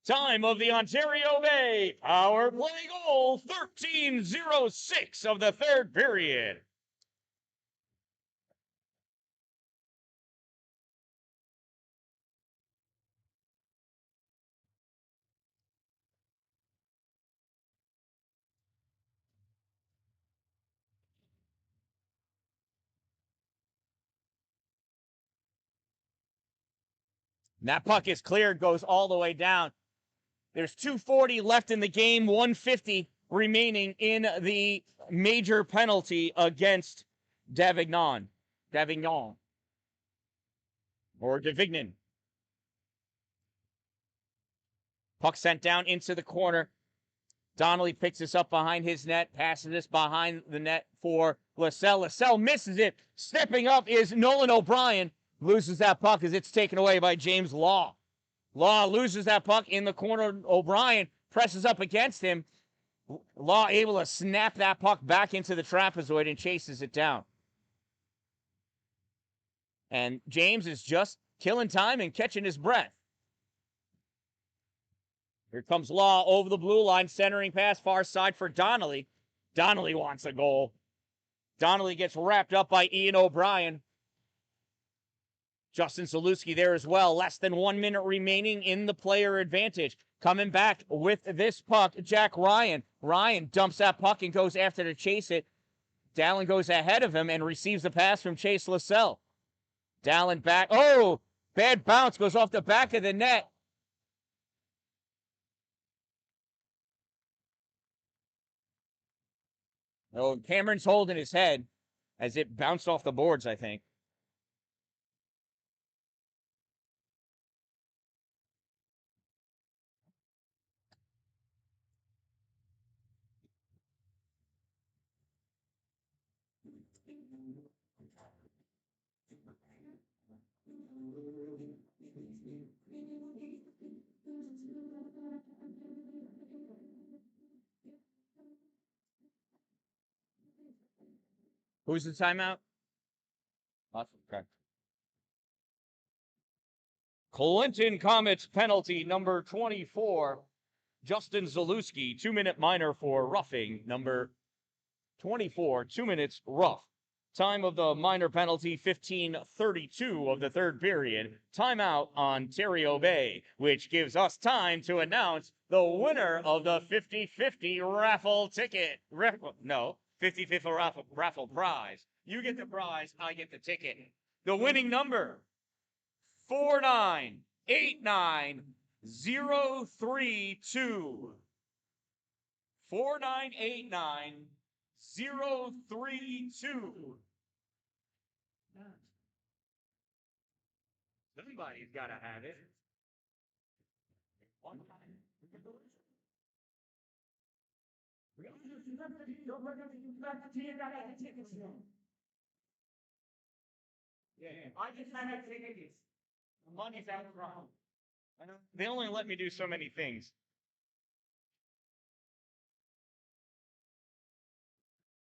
Time of the Ontario Bay power play goal, 13:06 of the third period. And that puck is cleared, goes all the way down. There's 2:40 left in the game, 1:50 remaining in the major penalty against Davignon. Or Davignon. Puck sent down into the corner. Donnelly picks this up behind his net, passes this behind the net for LaSalle. LaSalle misses it. Stepping up is Nolan O'Brien. Loses that puck as it's taken away by James Law. Law loses that puck in the corner. O'Brien presses up against him. Law able to snap that puck back into the trapezoid and chases it down. And James is just killing time and catching his breath. Here comes Law over the blue line, centering pass far side for Donnelly. Donnelly wants a goal. Donnelly gets wrapped up by Ian O'Brien. Justin Zalewski there as well. Less than 1 minute remaining in the player advantage. Coming back with this puck, Jack Ryan. Ryan dumps that puck and goes after to chase it. Dallin goes ahead of him and receives the pass from Chase LaSalle. Dallin back. Oh, bad bounce. Goes off the back of the net. Oh, Cameron's holding his head as it bounced off the boards, I think. Who's the timeout? Okay. Clinton Comets penalty number 24. Justin Zalewski, 2-minute minor for roughing. Number 24, 2 minutes rough. Time of the minor penalty, 15:32 of the third period. Timeout, Ontario Bay, which gives us time to announce the winner of the 50-50 raffle ticket. 50-50 raffle prize. You get the prize, I get the ticket. The winning number, 4989032. 4989032. Somebody's got to have it. One time. Yeah, I just had tickets. The money's out front. They only let me do so many things.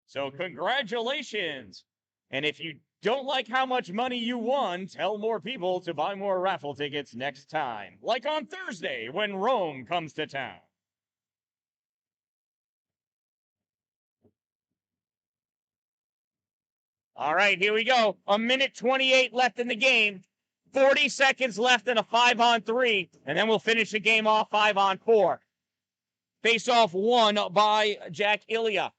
So congratulations. And if you don't like how much money you won, tell more people to buy more raffle tickets next time. Like on Thursday when Rome comes to town. All right, here we go. 1:28 left in the game. 40 seconds left in a 5-on-3. And then we'll finish the game off 5-on-4. Face-off won by Jack Ilya.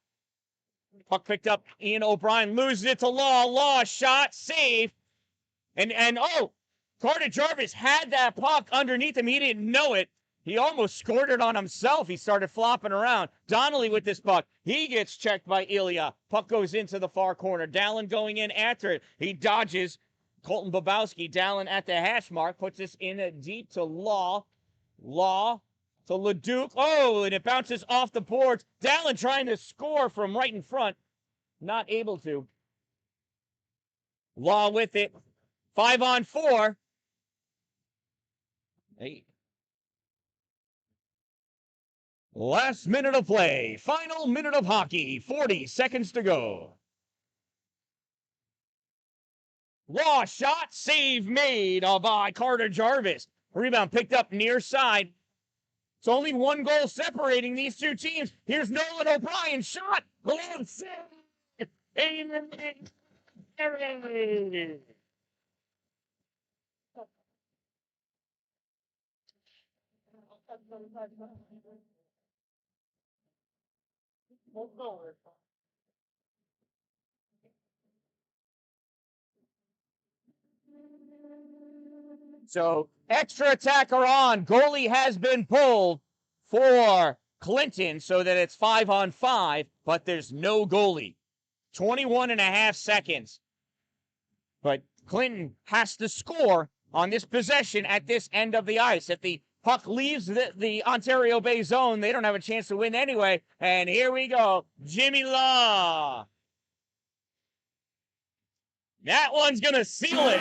Puck picked up. Ian O'Brien loses it to Law. Law shot, save. And oh, Carter Jarvis had that puck underneath him. He didn't know it. He almost scored it on himself. He started flopping around. Donnelly with this puck. He gets checked by Ilya. Puck goes into the far corner. Dallin going in after it. He dodges Colton Bobowski. Dallin at the hash mark. Puts this in deep to Law. Law to Leduc. Oh, and it bounces off the boards. Dalin trying to score from right in front. Not able to. Law with it. 5-on-4. Hey. Last minute of play. Final minute of hockey. 40 seconds to go. Law shot. Save made by Carter Jarvis. Rebound picked up near side. It's only one goal separating these two teams. Here's Nolan O'Brien. Shot. Glove save. So extra attacker on. Goalie has been pulled for Clinton so that it's 5-on-5, but there's no goalie. 21.5 seconds. But Clinton has to score on this possession at this end of the ice. If the puck leaves the Ontario Bay zone, they don't have a chance to win anyway. And here we go. Jimmy Law. That one's going to seal it.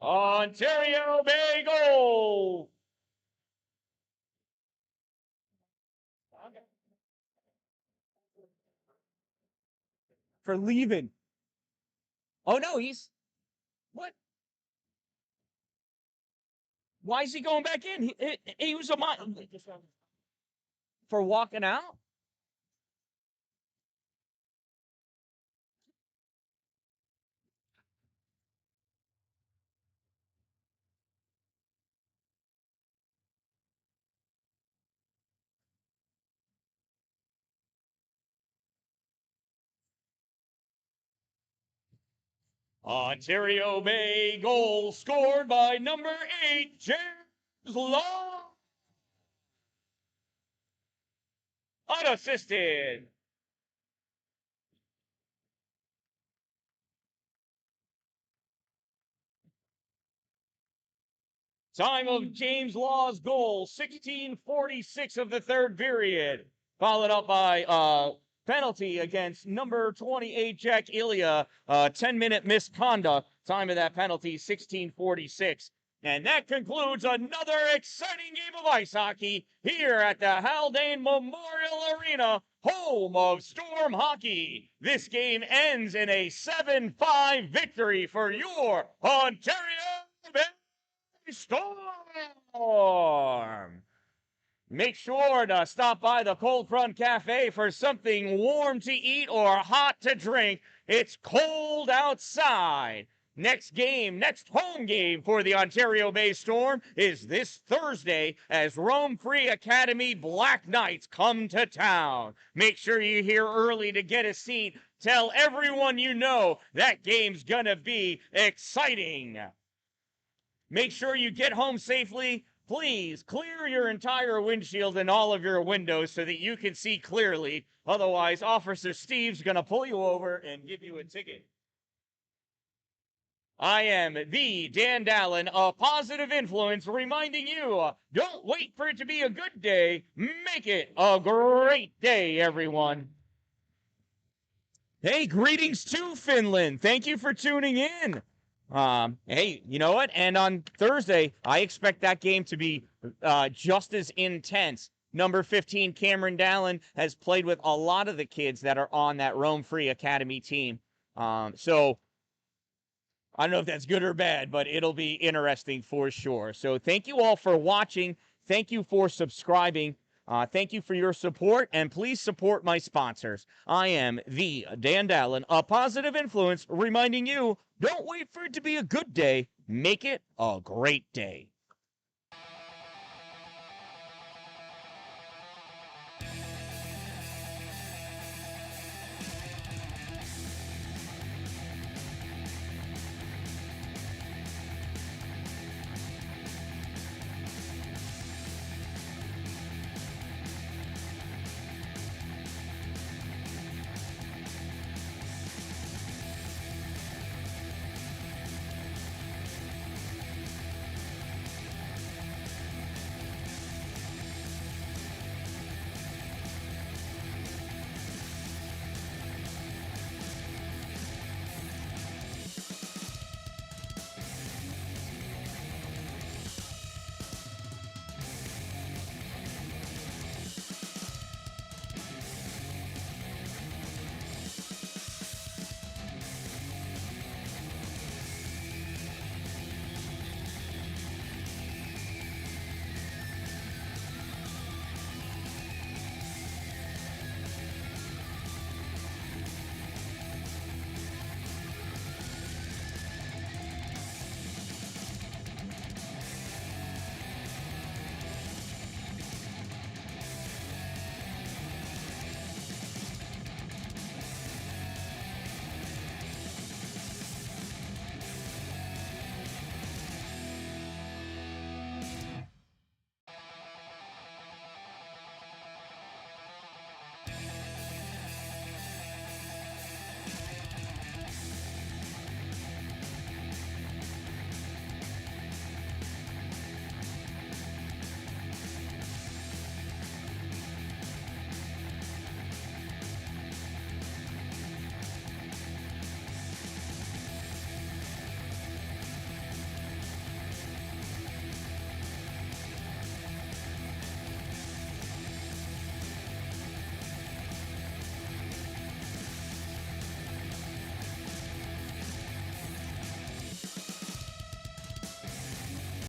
Ontario Bay goal. For leaving. Oh, no, he's... What? Why is he going back in? He was a... For walking out? Ontario Bay goal scored by number 8, James Law. Unassisted. Time of James Law's goal, 16:46 of the third period. Followed up by penalty against number 28, Jack Ilya. 10-minute misconduct. Time of that penalty, 16:46. And that concludes another exciting game of ice hockey here at the Haldane Memorial Arena, home of Storm Hockey. This game ends in a 7-5 victory for your Ontario Bay Storm. Make sure to stop by the Cold Front Cafe for something warm to eat or hot to drink. It's cold outside. Next home game for the Ontario Bay Storm is this Thursday as Rome Free Academy Black Knights come to town. Make sure you're here early to get a seat. Tell everyone you know that game's gonna be exciting. Make sure you get home safely. Please clear your entire windshield and all of your windows so that you can see clearly. Otherwise, Officer Steve's gonna pull you over and give you a ticket. I am the Dan-Dalin, a positive influence, reminding you, don't wait for it to be a good day. Make it a great day, everyone. Hey, greetings to Finland. Thank you for tuning in. Hey, you know what? And on Thursday, I expect that game to be just as intense. Number 15, Cameron Dallin, has played with a lot of the kids that are on that Rome Free Academy team. So I don't know if that's good or bad, but it'll be interesting for sure. So thank you all for watching. Thank you for subscribing. Thank you for your support, and please support my sponsors. I am the Dan-Dalin, a positive influence, reminding you, don't wait for it to be a good day. Make it a great day.